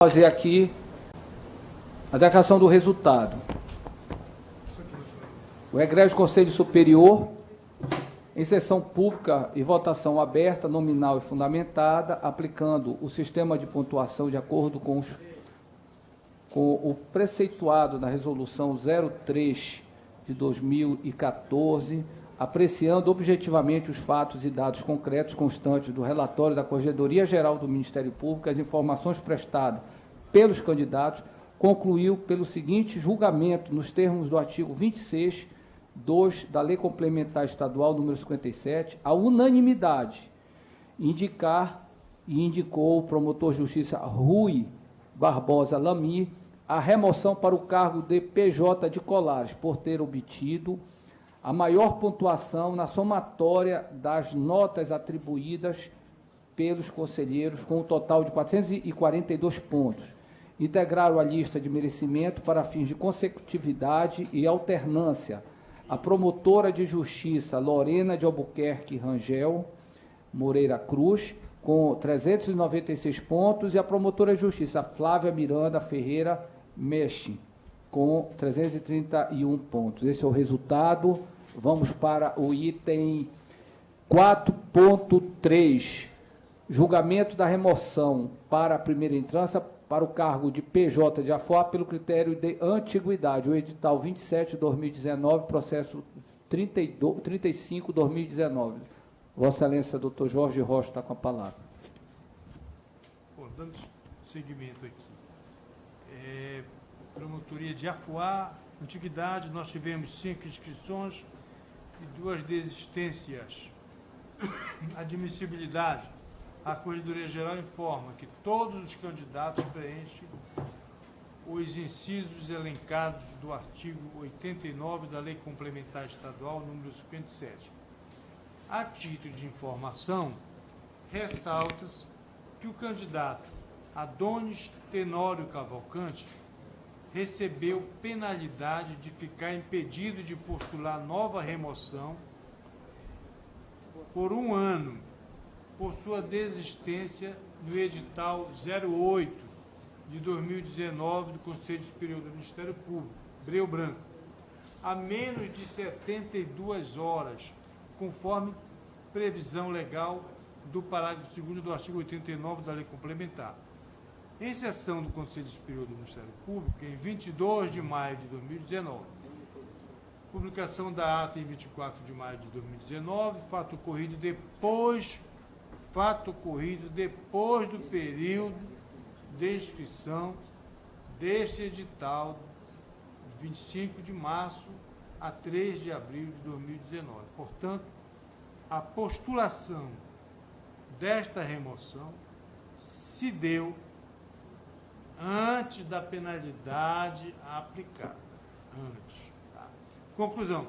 Fazer aqui a declaração do resultado. O egrégio Conselho Superior, em sessão pública e votação aberta, nominal e fundamentada, aplicando o sistema de pontuação de acordo com o preceituado na Resolução 03 de 2014, apreciando objetivamente os fatos e dados concretos constantes do relatório da Corregedoria Geral do Ministério Público, as informações prestadas pelos candidatos, concluiu pelo seguinte julgamento, nos termos do artigo 26(2) da Lei Complementar Estadual número 57, a unanimidade, indicou o promotor de justiça Rui Barbosa Lamy a remoção para o cargo de PJ de Colares, por ter obtido a maior pontuação na somatória das notas atribuídas pelos conselheiros, com um total de 442 pontos. Integraram a lista de merecimento para fins de consecutividade e alternância a promotora de justiça Lorena de Albuquerque Rangel Moreira Cruz, com 396 pontos, e a promotora de justiça Flávia Miranda Ferreira Meche, com 331 pontos. Esse é o resultado. Vamos para o item 4.3, julgamento da remoção para a primeira instância para o cargo de PJ de Afuá pelo critério de antiguidade, o edital 27/2019, processo 35/2019. Vossa Excelência, doutor Jorge Rocha, está com a palavra. Bom, dando seguimento aqui. Promotoria de Afuá, antiguidade, nós tivemos 5 inscrições e 2 desistências. Admissibilidade. A Corregedoria Geral informa que todos os candidatos preenchem os incisos elencados do artigo 89 da Lei Complementar Estadual número 57. A título de informação, ressalta-se que o candidato Adonis Tenório Cavalcante recebeu penalidade de ficar impedido de postular nova remoção por 1 ano, por sua desistência no edital 08 de 2019 do Conselho Superior do Ministério Público, Breu Branco, a menos de 72 horas, conforme previsão legal do parágrafo 2º do artigo 89 da Lei Complementar. Em sessão do Conselho Superior do Ministério Público, em 22 de maio de 2019, publicação da ata em 24 de maio de 2019, fato ocorrido depois do período de inscrição deste edital, de 25 de março a 3 de abril de 2019. Portanto, a postulação desta remoção se deu antes da penalidade aplicada. Tá? Conclusão.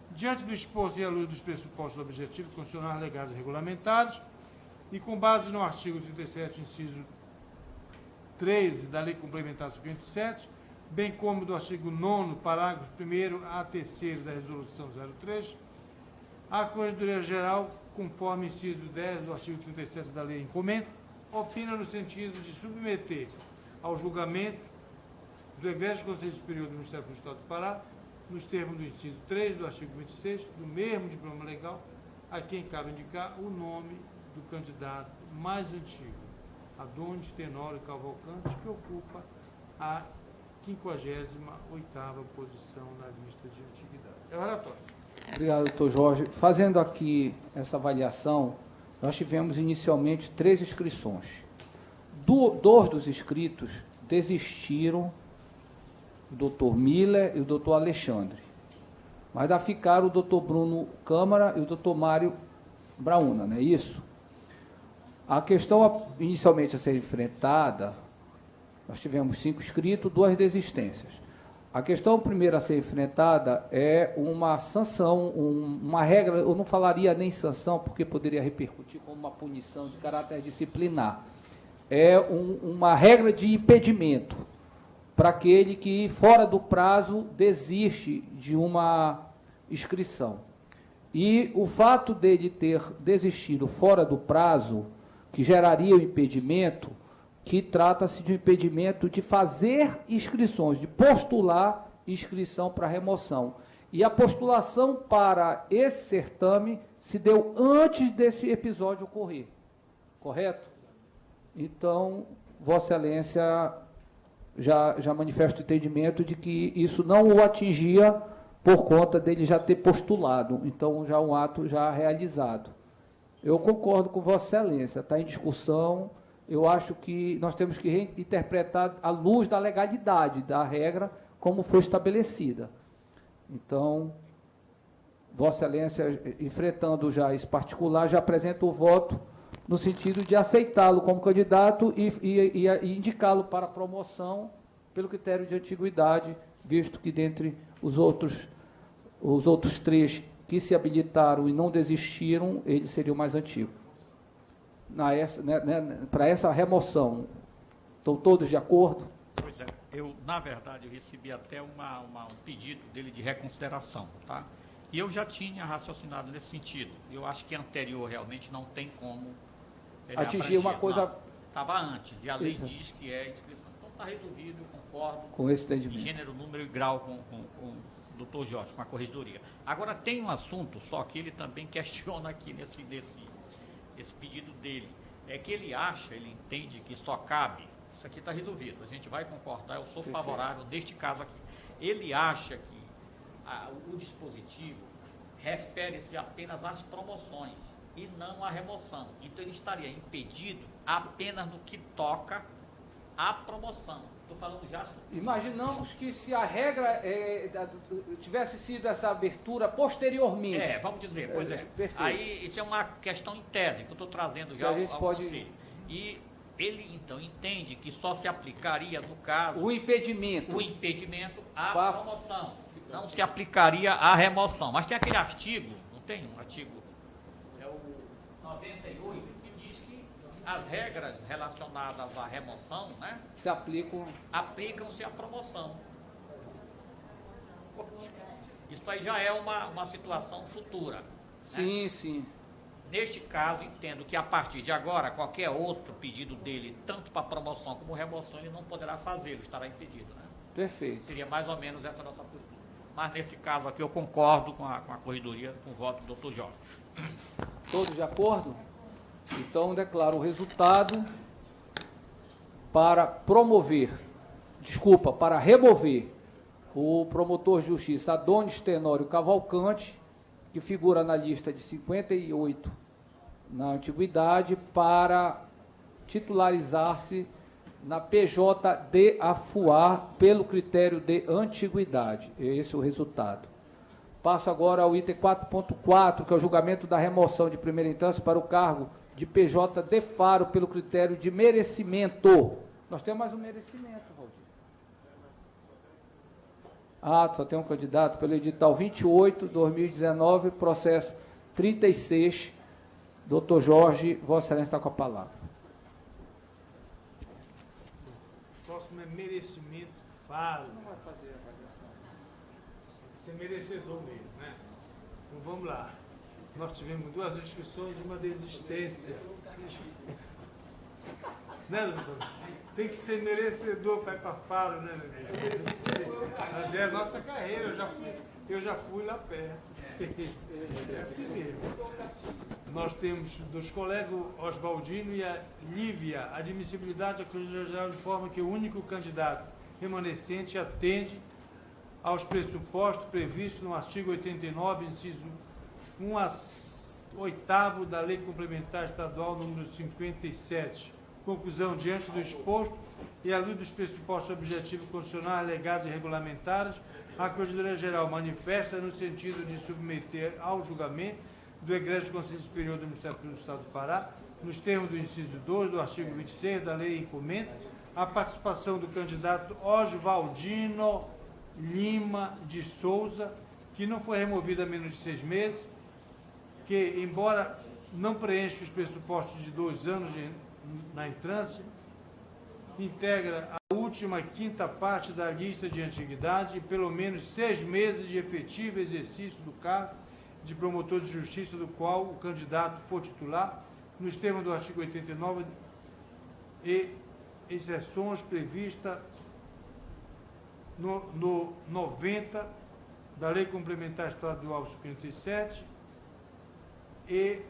Diante do exposto e à luz dos pressupostos objetivos constitucionais legados e regulamentares, e com base no artigo 37, inciso 13 da Lei Complementar 57, bem como do artigo 9º, parágrafo 1º a 3º da Resolução 03, a Corregedoria Geral, conforme inciso 10 do artigo 37 da Lei em comento, opina no sentido de submeter ao julgamento do Egrégio Conselho Superior do Ministério Público do Estado do Pará, nos termos do inciso 3 do artigo 26, do mesmo diploma legal, a quem cabe indicar o nome do candidato mais antigo, Adonis Tenório Cavalcante, que ocupa a 58ª posição na lista de antiguidade. É o relatório. Obrigado, doutor Jorge. Fazendo aqui essa avaliação, nós tivemos inicialmente 3 inscrições. 2 dos inscritos desistiram, o doutor Miller e o doutor Alexandre. Mas ainda ficaram o doutor Bruno Câmara e o doutor Mário Brauna, não é isso? A questão inicialmente a ser enfrentada, nós tivemos 5 inscritos, 2 desistências. A questão primeira a ser enfrentada é uma sanção, uma regra, eu não falaria nem sanção, porque poderia repercutir como uma punição de caráter disciplinar. É uma regra de impedimento para aquele que, fora do prazo, desiste de uma inscrição. E o fato dele ter desistido fora do prazo, que geraria o impedimento, que trata-se de um impedimento de fazer inscrições, de postular inscrição para remoção. E a postulação para esse certame se deu antes desse episódio ocorrer. Correto? Então, Vossa Excelência já manifesta o entendimento de que isso não o atingia por conta dele já ter postulado, então já um ato já realizado. Eu concordo com Vossa Excelência, está em discussão. Eu acho que nós temos que reinterpretar à luz da legalidade da regra como foi estabelecida. Então, Vossa Excelência, enfrentando já esse particular, já apresenta o voto no sentido de aceitá-lo como candidato e indicá-lo para promoção pelo critério de antiguidade, visto que dentre os outros 3 que se habilitaram e não desistiram, ele seria o mais antigo. Para essa remoção, estão todos de acordo? Pois é, na verdade, eu recebi até um pedido dele de reconsideração, tá? E eu já tinha raciocinado nesse sentido. Eu acho que anterior realmente não tem como atingir uma coisa... Estava antes, e a lei Isso. diz que é inscrição. Então está resolvido, eu concordo. Com esse entendimento. Em gênero, número e grau com o doutor Jorge, com a corregedoria. Agora, tem um assunto só que ele também questiona aqui nesse pedido dele. É que ele entende que só cabe, isso aqui está resolvido, a gente vai concordar, eu sou favorável neste caso aqui. Ele acha que o dispositivo refere-se apenas às promoções e não à remoção. Então, ele estaria impedido apenas no que toca à promoção. Estou falando já... Imaginamos que se a regra tivesse sido essa abertura posteriormente. Vamos dizer, pois é. Perfeito. Aí, isso é uma questão em tese, que eu estou trazendo já ao conselho. E ele, então, entende que só se aplicaria, no caso... O impedimento à promoção. Não se aplicaria à remoção. Mas tem aquele artigo, não tem um artigo, é o 98, que diz que as regras relacionadas à remoção, né, aplicam-se à promoção. Isso aí já é uma situação futura. Sim, né? Sim. Neste caso, entendo que a partir de agora, qualquer outro pedido dele, tanto para promoção como remoção, ele não poderá fazê-lo, estará impedido. Né? Perfeito. Seria mais ou menos essa nossa postura. Mas nesse caso aqui eu concordo com a corregedoria, com o voto do doutor Jorge. Todos de acordo? Então, declaro o resultado para remover o promotor de justiça Adonis Tenório Cavalcante, que figura na lista de 58 na antiguidade, para titularizar-se na PJ de Afuá pelo critério de antiguidade. Esse é o resultado. Passo agora ao item 4.4, que é o julgamento da remoção de primeira instância para o cargo de PJ de Faro pelo critério de merecimento. Nós temos mais um merecimento, Valdir. Só tem um candidato pelo edital 28/2019, processo 36. Doutor Jorge, Vossa Excelência está com a palavra. O próximo é merecimento Faro. Não vai fazer a avaliação. Tem que ser merecedor mesmo, né? Então vamos lá. Nós tivemos 2 inscrições e uma desistência. Né, doutor? Tem que ser merecedor para ir para Faro, né, Nenê? Mas é a nossa carreira, eu já fui lá perto. É assim mesmo. Nós temos dos colegas Oswaldino e a Lívia, admissibilidade da Corregedoria Geral de forma que o único candidato remanescente atende aos pressupostos previstos no artigo 89, inciso 1 a 8º da Lei Complementar Estadual número 57. Conclusão, diante do exposto e à luz dos pressupostos objetivos constitucionais alegados e regulamentares, a Corregedoria Geral manifesta no sentido de submeter ao julgamento do Egrégio Conselho Superior do Ministério Público do Estado do Pará, nos termos do inciso 2 do artigo 26 da Lei em comenta, a participação do candidato Oswaldino Lima de Souza, que não foi removido há menos de 6 meses, que, embora não preencha os pressupostos de 2 anos na entrância, integra a última 5ª parte da lista de antiguidade e pelo menos 6 meses de efetivo exercício do cargo de promotor de justiça do qual o candidato for titular, nos termos do artigo 89 e exceções previstas no 90 da Lei Complementar Estadual 57 e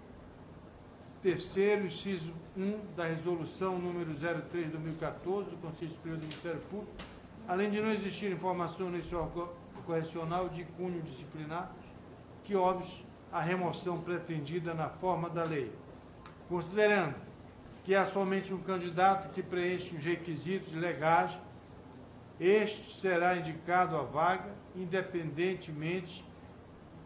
terceiro, inciso 1 da Resolução número 03/2014 do Conselho Superior do Ministério Público, além de não existir informação nesse órgão correcional de cunho disciplinar que obste a remoção pretendida na forma da lei, considerando que há somente um candidato que preenche os requisitos legais, este será indicado à vaga, independentemente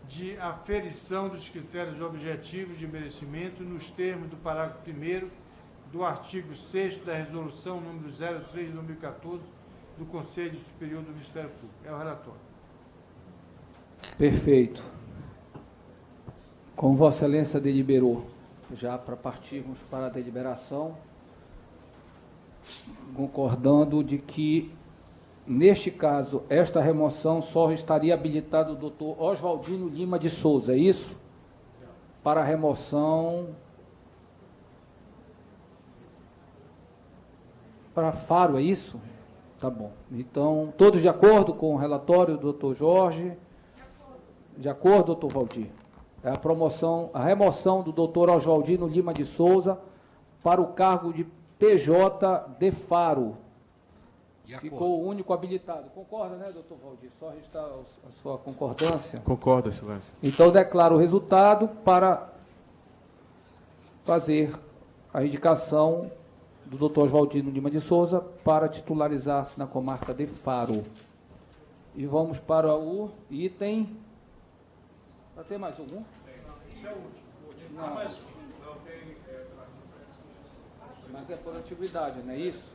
de aferição dos critérios objetivos de merecimento nos termos do parágrafo 1º do artigo 6º da Resolução número 03 de 2014 do Conselho Superior do Ministério Público. É o relatório. Perfeito. Como Vossa Excelência deliberou, já para partirmos para a deliberação, concordando de que, neste caso, esta remoção só estaria habilitado o doutor Oswaldino Lima de Souza, é isso? Para a remoção para Faro, é isso? Tá bom. Então, todos de acordo com o relatório do doutor Jorge? De acordo, doutor Valdir? É a remoção do doutor Oswaldino Lima de Souza para o cargo de PJ de Faro. Ficou o único habilitado. Concorda, né, doutor Valdir? Só registrar a sua concordância. Concordo, Excelência. Então, declaro o resultado para fazer a indicação do doutor Oswaldino Lima de Souza para titularizar-se na comarca de Faro. E vamos para o item... Vai ter mais algum? Esse é o último. Não. Mas é por antiguidade, não é isso?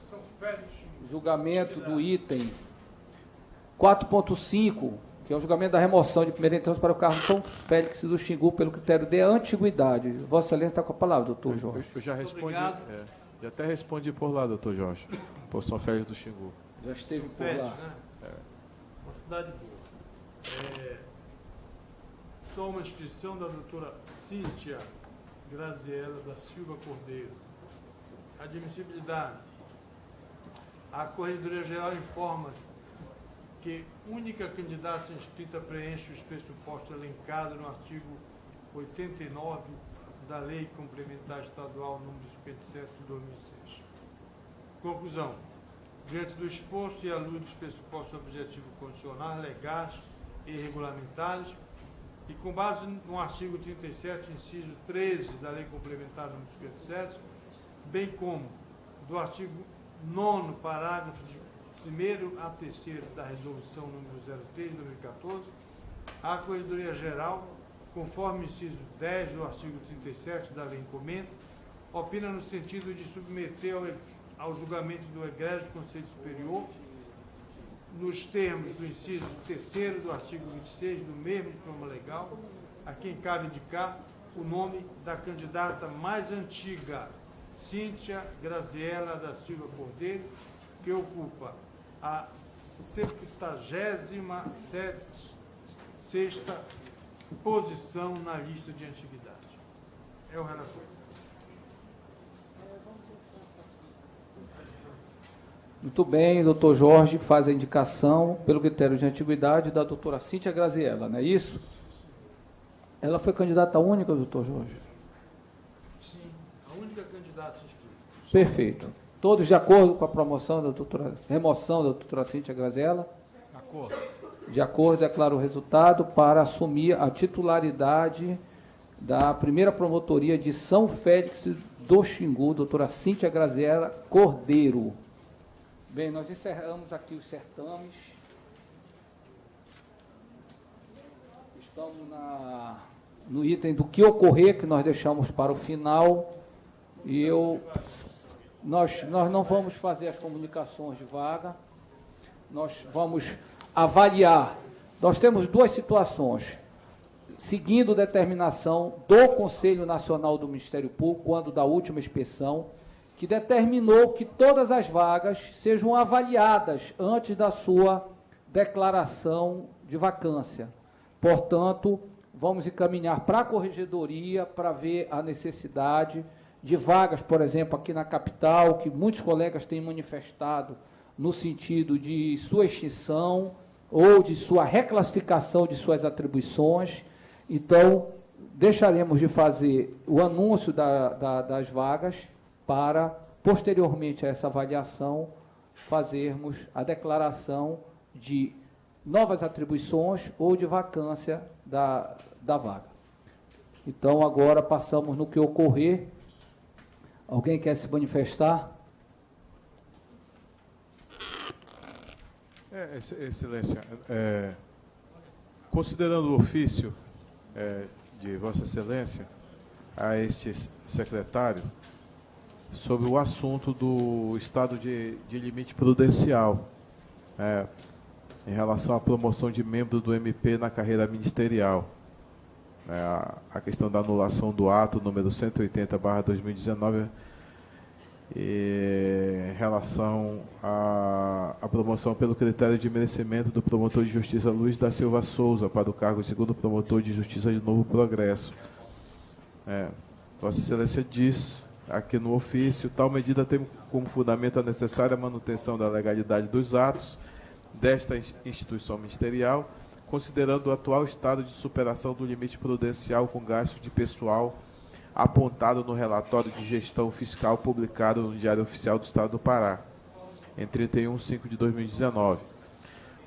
São férias. Julgamento do item 4.5, que é o julgamento da remoção de primeira instância para o cargo São Félix do Xingu pelo critério de antiguidade. Vossa Excelência está com a palavra, doutor Jorge. Eu já respondi. Obrigado. Já até respondi por lá, doutor Jorge. Por São Félix do Xingu. Já esteve por Férias, lá. né? Uma cidade boa. Só uma inscrição da doutora Cíntia Graziela da Silva Cordeiro. Admissibilidade. A Corregedoria Geral informa que única candidata inscrita preenche os pressupostos elencados no artigo 89 da Lei Complementar Estadual número 57 de 2006. Conclusão. Diante do exposto e à luz dos pressupostos objetivos condicionais, legais e regulamentares, e com base no artigo 37, inciso 13 da Lei Complementar número 57, bem como do artigo 9º, parágrafo de 1º a 3º da Resolução número 03 de 2014, a Corregedoria Geral, conforme o inciso 10 do artigo 37 da Lei em Comento, opina no sentido de submeter ao julgamento do egrégio Conselho Superior, nos termos do inciso 3º do artigo 26 do mesmo diploma legal, a quem cabe indicar o nome da candidata mais antiga, Cíntia Graziela da Silva Cordeiro, que ocupa a 76ª posição na lista de antiguidade. É o relator. Muito bem, doutor Jorge faz a indicação pelo critério de antiguidade da doutora Cíntia Graziela, não é isso? Ela foi candidata única, doutor Jorge? Sim, a única candidata inscrita. Perfeito. Todos de acordo com a remoção da doutora Cíntia Graziela? De acordo. De acordo, declaro o resultado para assumir a titularidade da primeira promotoria de São Félix do Xingu, doutora Cíntia Graziela Cordeiro. Bem, nós encerramos aqui os certames. Estamos no item do que ocorrer, que nós deixamos para o final. E nós não vamos fazer as comunicações de vaga. Nós vamos avaliar. Nós temos duas situações. Seguindo determinação do Conselho Nacional do Ministério Público, quando da última inspeção, que determinou que todas as vagas sejam avaliadas antes da sua declaração de vacância. Portanto, vamos encaminhar para a Corregedoria para ver a necessidade de vagas, por exemplo, aqui na capital, que muitos colegas têm manifestado no sentido de sua extinção ou de sua reclassificação de suas atribuições. Então, deixaremos de fazer o anúncio das vagas para, posteriormente a essa avaliação, fazermos a declaração de novas atribuições ou de vacância da vaga. Então, agora passamos no que ocorrer. Alguém quer se manifestar? Excelência, considerando o ofício de Vossa Excelência a este secretário sobre o assunto do estado de limite prudencial, em relação à promoção de membro do MP na carreira ministerial, a questão da anulação do ato número 180/2019, em relação à promoção pelo critério de merecimento do promotor de justiça Luiz da Silva Souza para o cargo de segundo promotor de justiça de Novo Progresso. Vossa Excelência diz aqui no ofício: tal medida tem como fundamento a necessária manutenção da legalidade dos atos desta instituição ministerial, considerando o atual estado de superação do limite prudencial com gasto de pessoal apontado no relatório de gestão fiscal publicado no Diário Oficial do Estado do Pará, em 31/5/2019.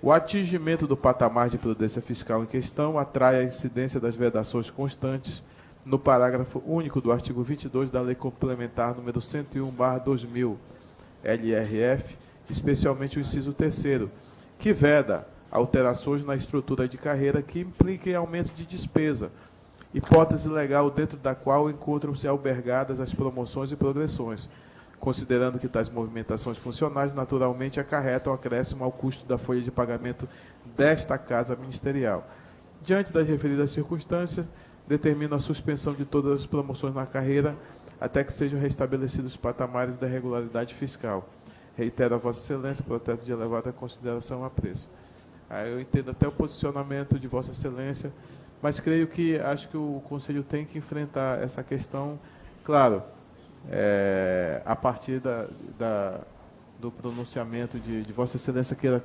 O atingimento do patamar de prudência fiscal em questão atrai a incidência das vedações constantes no parágrafo único do artigo 22 da Lei Complementar número 101/2000, LRF, especialmente o inciso 3º, que veda alterações na estrutura de carreira que impliquem aumento de despesa, hipótese legal dentro da qual encontram-se albergadas as promoções e progressões, considerando que tais movimentações funcionais naturalmente acarretam acréscimo ao custo da folha de pagamento desta Casa Ministerial. Diante das referidas circunstâncias, determino a suspensão de todas as promoções na carreira até que sejam restabelecidos os patamares da regularidade fiscal. Reitero a Vossa Excelência o protesto de elevada consideração e apreço. Eu entendo até o posicionamento de Vossa Excelência, mas creio que acho que o Conselho tem que enfrentar essa questão, claro, a partir do pronunciamento de Vossa Excelência, queira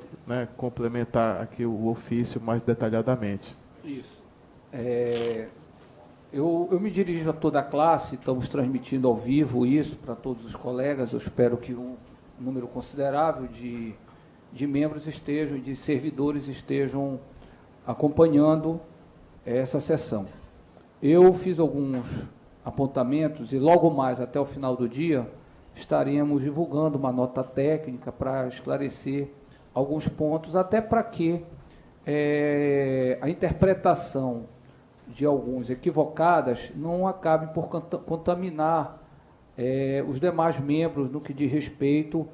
complementar aqui o ofício mais detalhadamente. Isso. Eu me dirijo a toda a classe, estamos transmitindo ao vivo isso para todos os colegas, eu espero que um número considerável de membros estejam, de servidores estejam acompanhando essa sessão. Eu fiz alguns apontamentos e logo mais, até o final do dia, estaremos divulgando uma nota técnica para esclarecer alguns pontos, até para que a interpretação de alguns equivocadas não acabe por contaminar os demais membros no que diz respeito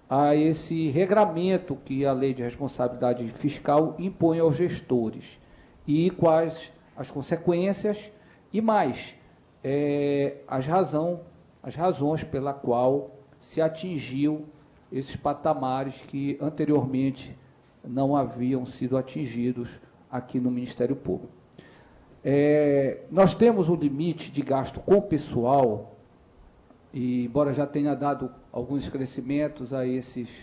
a esse regramento que a Lei de Responsabilidade Fiscal impõe aos gestores e quais as consequências e mais as razões pela qual se atingiu esses patamares que anteriormente não haviam sido atingidos aqui no Ministério Público. Nós temos um limite de gasto com pessoal, e embora já tenha dado alguns esclarecimentos a esse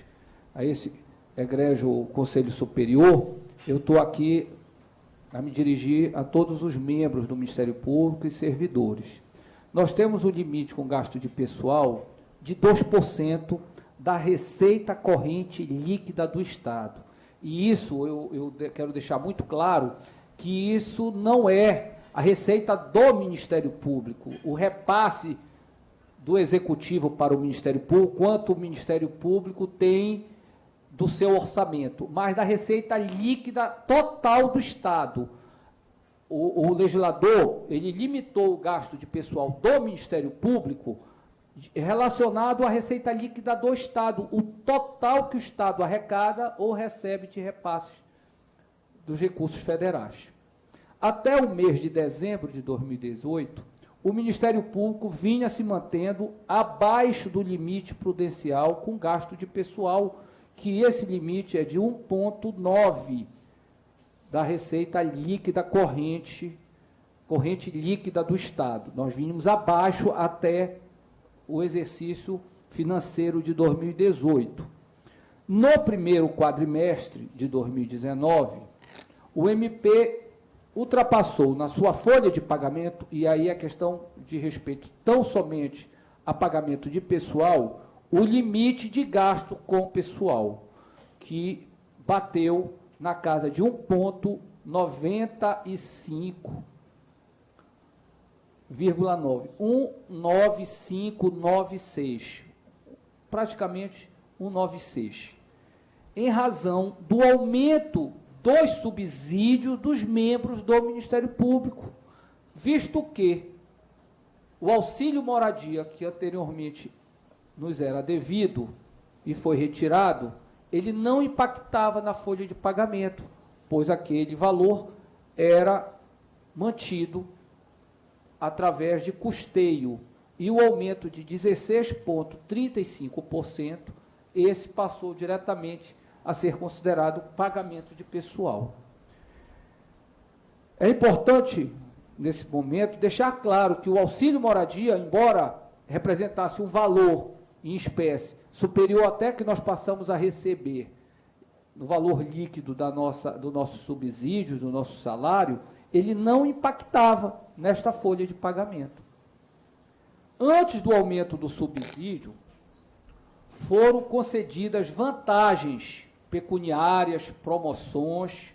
egrégio Conselho Superior, eu estou aqui a me dirigir a todos os membros do Ministério Público e servidores. Nós temos um limite com gasto de pessoal de 2% da receita corrente líquida do Estado. E isso, eu quero deixar muito claro, que isso não é a receita do Ministério Público, o repasse do Executivo para o Ministério Público, quanto o Ministério Público tem do seu orçamento, mas da receita líquida total do Estado. O legislador, ele limitou o gasto de pessoal do Ministério Público relacionado à receita líquida do Estado, o total que o Estado arrecada ou recebe de repasses dos recursos federais. Até o mês de dezembro de 2018, o Ministério Público vinha se mantendo abaixo do limite prudencial com gasto de pessoal, que esse limite é de 1,9% da receita líquida corrente líquida do Estado. Nós vínhamos abaixo até o exercício financeiro de 2018. No primeiro quadrimestre de 2019, o MP ultrapassou na sua folha de pagamento, e aí a questão de respeito tão somente a pagamento de pessoal, o limite de gasto com pessoal, que bateu na casa de 1,95, 19596, praticamente 196, em razão do aumento dos subsídios dos membros do Ministério Público, visto que o auxílio moradia, que anteriormente nos era devido e foi retirado, ele não impactava na folha de pagamento, pois aquele valor era mantido através de custeio, e o aumento de 16,35%, esse passou diretamente a ser considerado pagamento de pessoal. É importante, nesse momento, deixar claro que o auxílio moradia, embora representasse um valor em espécie superior até que nós passamos a receber no valor líquido do nosso subsídio, do nosso salário, ele não impactava nesta folha de pagamento. Antes do aumento do subsídio, foram concedidas vantagens pecuniárias, promoções,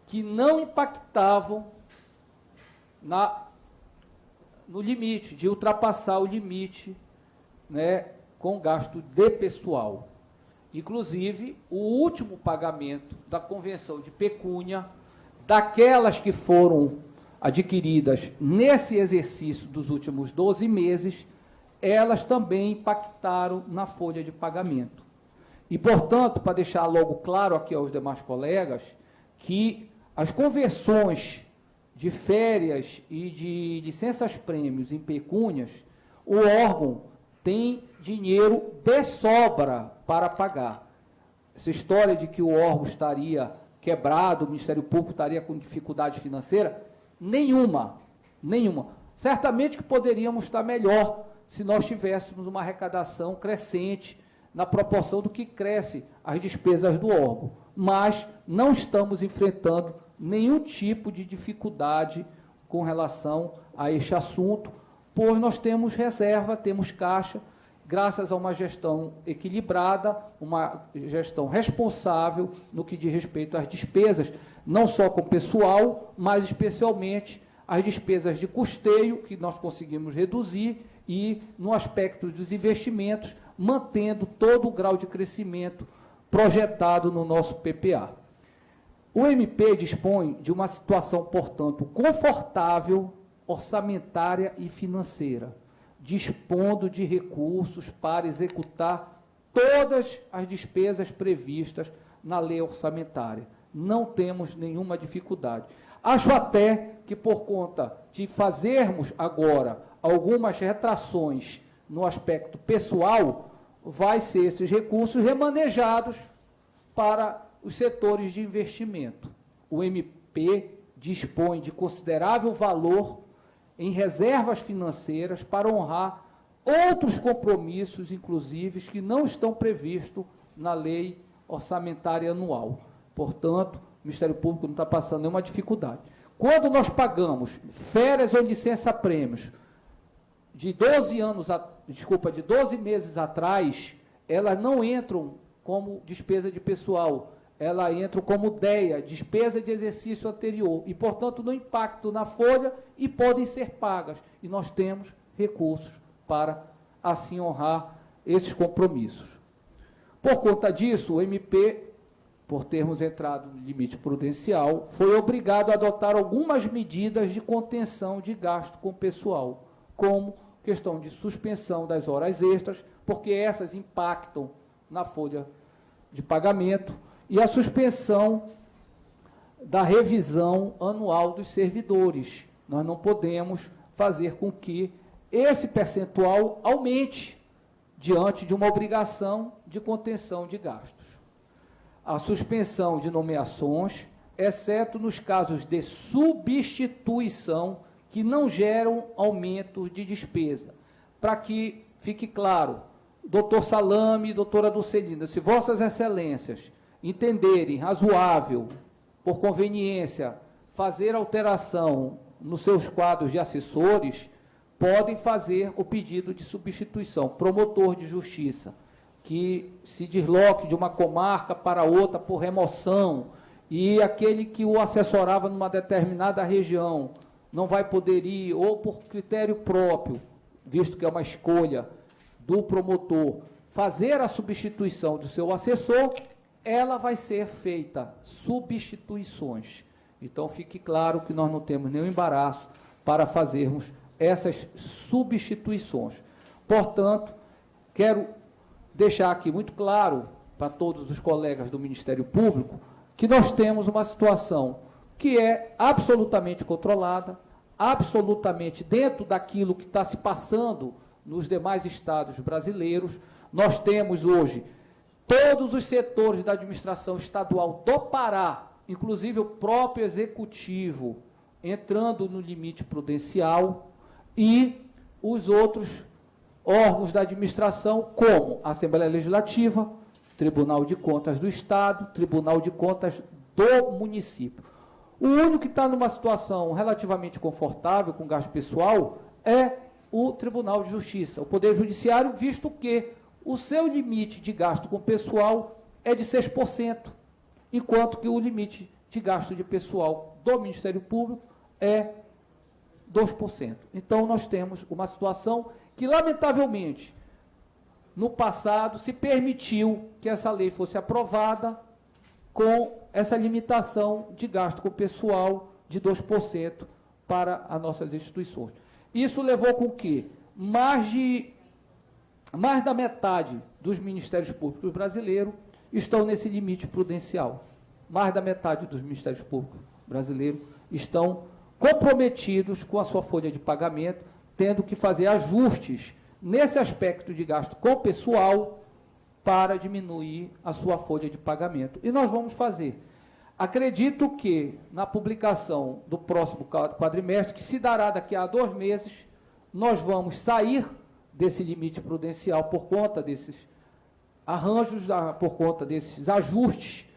que não impactavam no limite, de ultrapassar o limite, né, com gasto de pessoal. Inclusive, o último pagamento da convenção de pecúnia, daquelas que foram adquiridas nesse exercício dos últimos 12 meses, elas também impactaram na folha de pagamento. E, portanto, para deixar logo claro aqui aos demais colegas, que as conversões de férias e de licenças-prêmios em pecúnias, o órgão tem dinheiro de sobra para pagar. Essa história de que o órgão estaria quebrado, o Ministério Público estaria com dificuldade financeira, nenhuma. Certamente que poderíamos estar melhor se nós tivéssemos uma arrecadação crescente na proporção do que cresce as despesas do órgão, mas não estamos enfrentando nenhum tipo de dificuldade com relação a este assunto, pois nós temos reserva, temos caixa, graças a uma gestão equilibrada, uma gestão responsável no que diz respeito às despesas, não só com pessoal, mas especialmente as despesas de custeio, que nós conseguimos reduzir, e no aspecto dos investimentos, mantendo todo o grau de crescimento projetado no nosso PPA. O MP dispõe de uma situação, portanto, confortável, orçamentária e financeira, dispondo de recursos para executar todas as despesas previstas na lei orçamentária. Não temos nenhuma dificuldade. Acho até que, por conta de fazermos agora algumas retrações no aspecto pessoal, vai ser esses recursos remanejados para os setores de investimento. O MP dispõe de considerável valor em reservas financeiras para honrar outros compromissos, inclusive, que não estão previstos na lei orçamentária anual. Portanto, o Ministério Público não está passando nenhuma dificuldade. Quando nós pagamos férias ou licença-prêmios de 12 meses atrás, elas não entram como despesa de pessoal, elas entram como DEA, despesa de exercício anterior, e, portanto, não impactam na folha e podem ser pagas. E nós temos recursos para, assim, honrar esses compromissos. Por conta disso, o MP, por termos entrado no limite prudencial, foi obrigado a adotar algumas medidas de contenção de gasto com pessoal, como questão de suspensão das horas extras, porque essas impactam na folha de pagamento, e a suspensão da revisão anual dos servidores. Nós não podemos fazer com que esse percentual aumente diante de uma obrigação de contenção de gastos. A suspensão de nomeações, exceto nos casos de substituição que não geram aumento de despesa. Para que fique claro, doutor Salame e doutora Dulcelina, se vossas excelências entenderem razoável, por conveniência, fazer alteração nos seus quadros de assessores, podem fazer o pedido de substituição. Promotor de justiça, que se desloque de uma comarca para outra por remoção, e aquele que o assessorava numa determinada região não vai poder ir, ou por critério próprio, visto que é uma escolha do promotor, fazer a substituição do seu assessor, ela vai ser feita substituições. Então, fique claro que nós não temos nenhum embaraço para fazermos essas substituições. Portanto, quero deixar aqui muito claro para todos os colegas do Ministério Público que nós temos uma situação que é absolutamente controlada, absolutamente dentro daquilo que está se passando nos demais estados brasileiros. Nós temos hoje todos os setores da administração estadual do Pará, inclusive o próprio executivo, entrando no limite prudencial, e os outros órgãos da administração, como a Assembleia Legislativa, Tribunal de Contas do Estado, Tribunal de Contas do município. O único que está numa situação relativamente confortável com gasto pessoal é o Tribunal de Justiça, o Poder Judiciário, visto que o seu limite de gasto com pessoal é de 6%, enquanto que o limite de gasto de pessoal do Ministério Público é 2%. Então, nós temos uma situação que, lamentavelmente, no passado, se permitiu que essa lei fosse aprovada com essa limitação de gasto com pessoal de 2% para as nossas instituições. Isso levou com que mais da metade dos ministérios públicos brasileiros estão nesse limite prudencial. Mais da metade dos ministérios públicos brasileiros estão comprometidos com a sua folha de pagamento, tendo que fazer ajustes nesse aspecto de gasto com pessoal para diminuir a sua folha de pagamento. E nós vamos fazer. Acredito que, na publicação do próximo quadrimestre, que se dará daqui a 2 meses, nós vamos sair desse limite prudencial por conta desses arranjos, por conta desses ajustes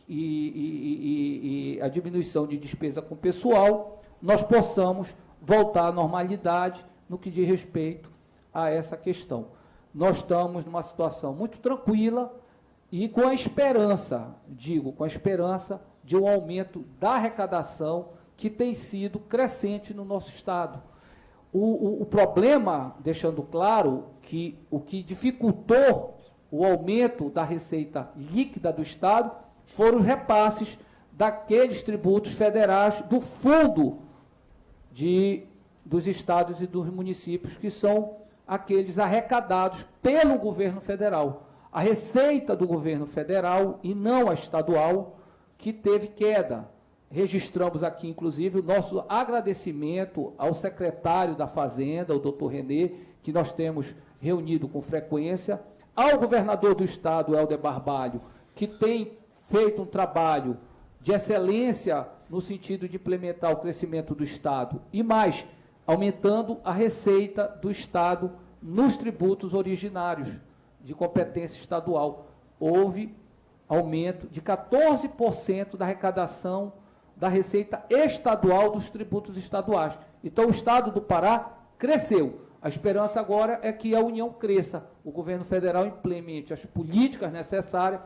e a diminuição de despesa com pessoal, nós possamos voltar à normalidade no que diz respeito a essa questão. Nós estamos numa situação muito tranquila e com a esperança, com a esperança de um aumento da arrecadação que tem sido crescente no nosso Estado. O problema, deixando claro, que o que dificultou o aumento da receita líquida do Estado foram os repasses daqueles tributos federais do fundo dos estados e dos municípios, que são aqueles arrecadados pelo governo federal. A receita do governo federal, e não a estadual, que teve queda. Registramos aqui, inclusive, o nosso agradecimento ao secretário da Fazenda, o doutor Renê, que nós temos reunido com frequência, ao governador do Estado, Helder Barbalho, que tem feito um trabalho de excelência no sentido de implementar o crescimento do Estado, e mais, aumentando a receita do Estado nos tributos originários de competência estadual. Houve aumento de 14% da arrecadação da receita estadual dos tributos estaduais. Então, o Estado do Pará cresceu. A esperança agora é que a União cresça, o governo federal implemente as políticas necessárias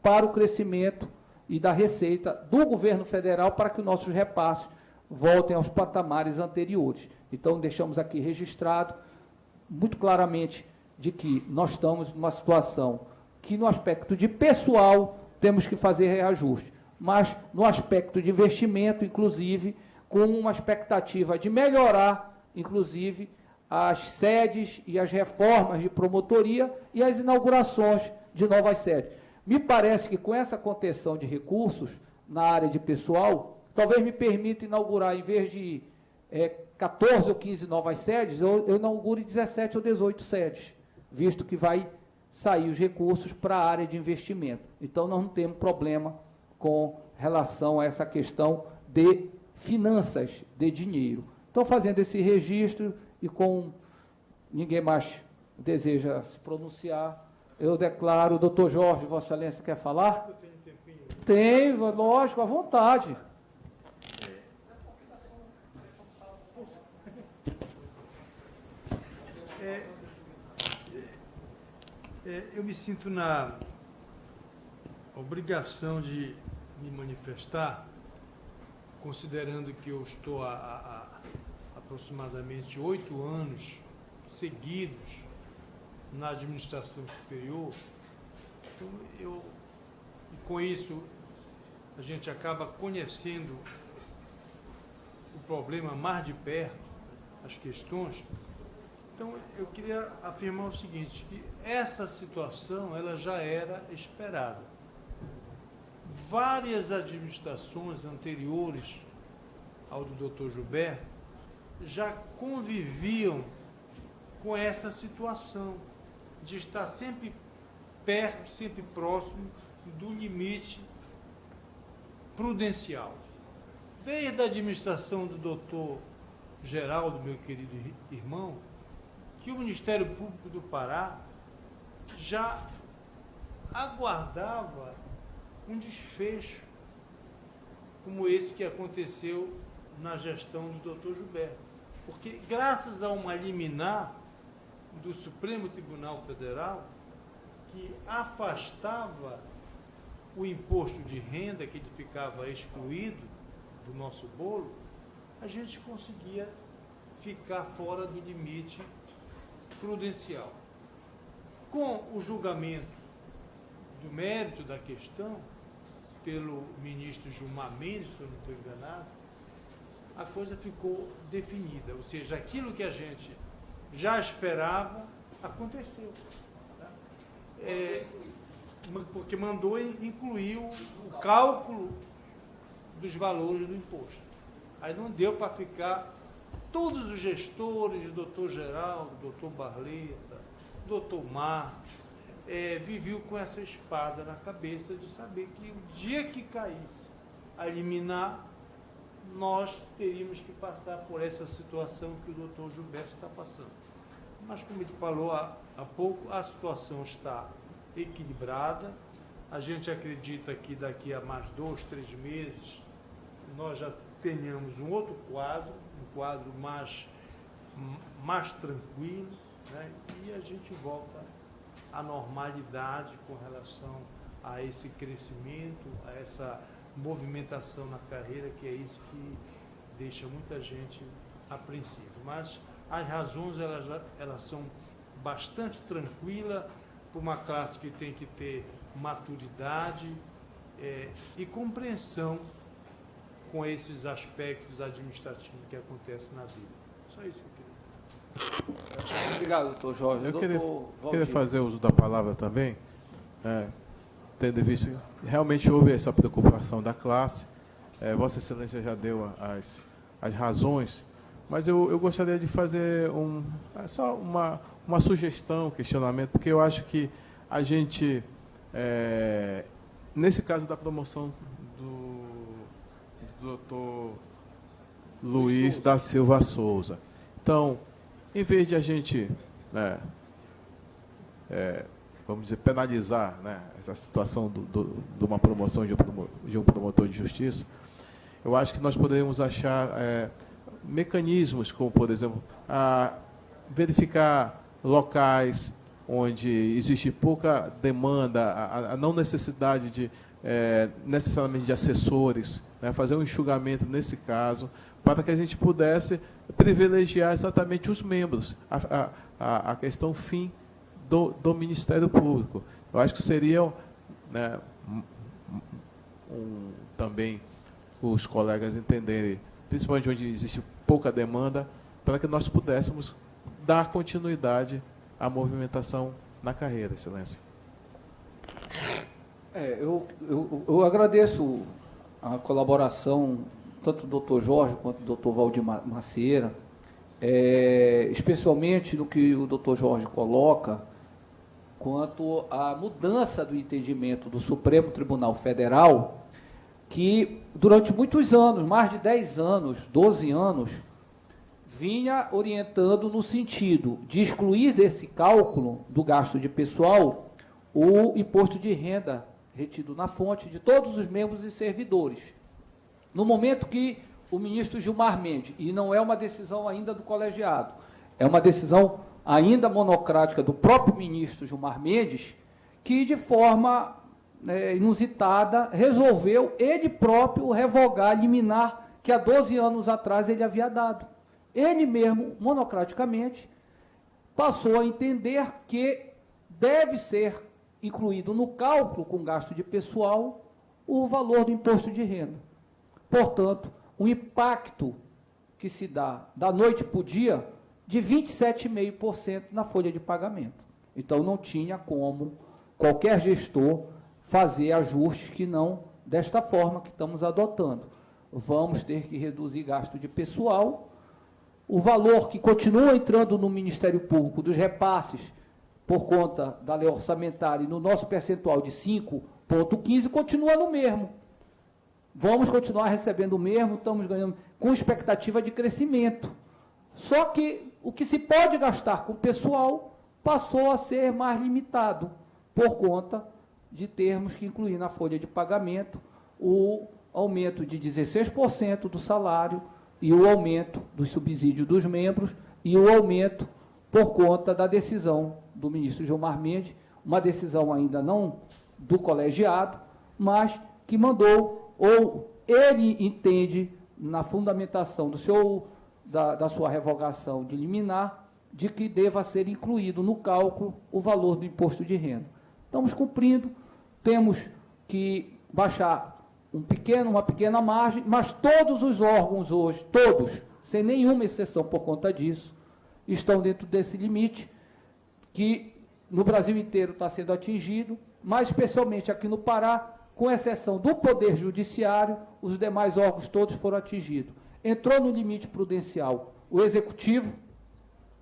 para o crescimento e da receita do governo federal para que os nossos repasses voltem aos patamares anteriores. Então, deixamos aqui registrado muito claramente de que nós estamos numa situação que, no aspecto de pessoal, temos que fazer reajuste, mas no aspecto de investimento, inclusive, com uma expectativa de melhorar, inclusive, as sedes e as reformas de promotoria e as inaugurações de novas sedes. Me parece que, com essa contenção de recursos na área de pessoal, talvez me permita inaugurar, em vez de 14 ou 15 novas sedes, eu inaugure 17 ou 18 sedes, visto que vai sair os recursos para a área de investimento. Então, nós não temos problema com relação a essa questão de finanças, de dinheiro. Então, fazendo esse registro e com ninguém mais deseja se pronunciar, eu declaro, doutor Jorge, Vossa Excelência quer falar? Eu tenho um tempinho. Tem, lógico, à vontade. Eu me sinto na obrigação de me manifestar, considerando que eu estou há aproximadamente 8 anos seguidos na administração superior. Então, e com isso, a gente acaba conhecendo o problema mais de perto, as questões. Então, eu queria afirmar o seguinte, que essa situação ela já era esperada. Várias administrações anteriores ao do Dr. Gilberto já conviviam com essa situação de estar sempre perto, sempre próximo do limite prudencial. Desde a administração do doutor Geraldo, meu querido irmão, que o Ministério Público do Pará já aguardava um desfecho como esse que aconteceu na gestão do doutor Gilberto. Porque, graças a uma liminar do Supremo Tribunal Federal, que afastava o imposto de renda, que ele ficava excluído do nosso bolo, a gente conseguia ficar fora do limite prudencial. Com o julgamento do mérito da questão, pelo ministro Gilmar Mendes, se eu não estou enganado, a coisa ficou definida, ou seja, aquilo que a gente já esperava aconteceu. Tá? Porque mandou incluir o cálculo dos valores do imposto. Aí não deu para ficar todos os gestores, doutor Geraldo, doutor Barleta, doutor Mar, viviam com essa espada na cabeça de saber que o dia que caísse a liminar, nós teríamos que passar por essa situação que o doutor Gilberto está passando. Mas, como ele falou há pouco, a situação está equilibrada. A gente acredita que daqui a mais 2, 3 meses nós já tenhamos um outro quadro, um quadro mais tranquilo, né? E a gente volta à normalidade com relação a esse crescimento, a essa movimentação na carreira, que é isso que deixa muita gente apreensiva. Mas as razões elas são bastante tranquilas para uma classe que tem que ter maturidade e compreensão com esses aspectos administrativos que acontecem na vida. Só isso que eu queria. Obrigado, doutor Jorge. Eu queria fazer uso da palavra também, tendo visto que realmente houve essa preocupação da classe. Vossa Excelência já deu as razões, mas eu gostaria de fazer só uma sugestão, questionamento, porque eu acho que a gente, nesse caso da promoção do doutor Luiz da Silva Souza, então, em vez de a gente, vamos dizer, penalizar, né, essa situação de uma promoção de um promotor de justiça, eu acho que nós poderíamos achar mecanismos, como, por exemplo, verificar locais onde existe pouca demanda, a não necessidade de necessariamente de assessores, né, fazer um enxugamento nesse caso, para que a gente pudesse privilegiar exatamente os membros, a questão fim do Ministério Público. Eu acho que seria, né, também os colegas entenderem, principalmente onde existe pouca demanda, para que nós pudéssemos dar continuidade à movimentação na carreira, Excelência. Eu agradeço a colaboração tanto do doutor Jorge quanto do doutor Valdir Macieira, especialmente no que o doutor Jorge coloca quanto à mudança do entendimento do Supremo Tribunal Federal, que durante muitos anos, mais de 10 anos, 12 anos, vinha orientando no sentido de excluir desse cálculo do gasto de pessoal o imposto de renda retido na fonte de todos os membros e servidores. No momento que o ministro Gilmar Mendes, e não é uma decisão ainda do colegiado, é uma decisão ainda monocrática do próprio ministro Gilmar Mendes, que de forma inusitada, resolveu ele próprio revogar a liminar que há 12 anos atrás ele havia dado. Ele mesmo, monocraticamente, passou a entender que deve ser incluído no cálculo com gasto de pessoal o valor do imposto de renda. Portanto, um impacto que se dá da noite para o dia de 27,5% na folha de pagamento. Então, não tinha como qualquer gestor fazer ajustes que não desta forma que estamos adotando. Vamos ter que reduzir gasto de pessoal. O valor que continua entrando no Ministério Público dos repasses por conta da lei orçamentária e no nosso percentual de 5,15 continua no mesmo. Vamos continuar recebendo o mesmo, estamos ganhando com expectativa de crescimento. Só que o que se pode gastar com o pessoal passou a ser mais limitado, por conta de termos que incluir na folha de pagamento o aumento de 16% do salário e o aumento do subsídio dos membros e o aumento por conta da decisão do ministro Gilmar Mendes, uma decisão ainda não do colegiado, mas que mandou, ou ele entende na fundamentação da sua revogação de liminar, de que deva ser incluído no cálculo o valor do imposto de renda. Estamos cumprindo, temos que baixar uma pequena margem, mas todos os órgãos hoje, todos, sem nenhuma exceção por conta disso, estão dentro desse limite, que no Brasil inteiro está sendo atingido, mas especialmente aqui no Pará, com exceção do Poder Judiciário, os demais órgãos todos foram atingidos. Entrou no limite prudencial o Executivo,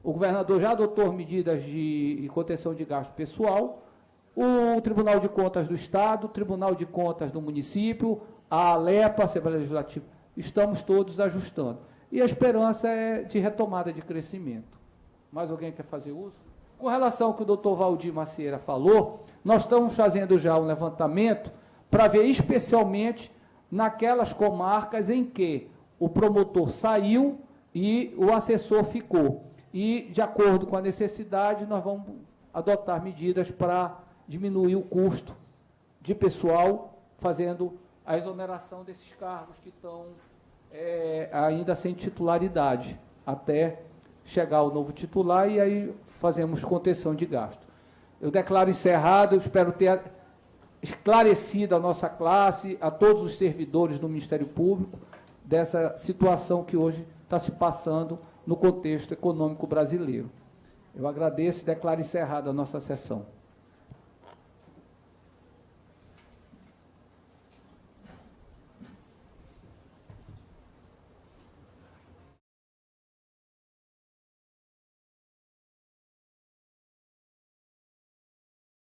o governador já adotou medidas de contenção de gasto pessoal, o Tribunal de Contas do Estado, o Tribunal de Contas do município, a ALEPA, a Assembleia Legislativa, estamos todos ajustando. E a esperança é de retomada de crescimento. Mais alguém quer fazer uso? Com relação ao que o doutor Valdir Macieira falou, nós estamos fazendo já um levantamento para ver especialmente naquelas comarcas em que o promotor saiu e o assessor ficou. E, de acordo com a necessidade, nós vamos adotar medidas para diminuir o custo de pessoal, fazendo a exoneração desses cargos que estão ainda sem titularidade, até chegar o novo titular, e aí fazemos contenção de gasto. Eu declaro encerrado, eu espero ter esclarecido a nossa classe, a todos os servidores do Ministério Público, dessa situação que hoje está se passando no contexto econômico brasileiro. Eu agradeço e declaro encerrada a nossa sessão.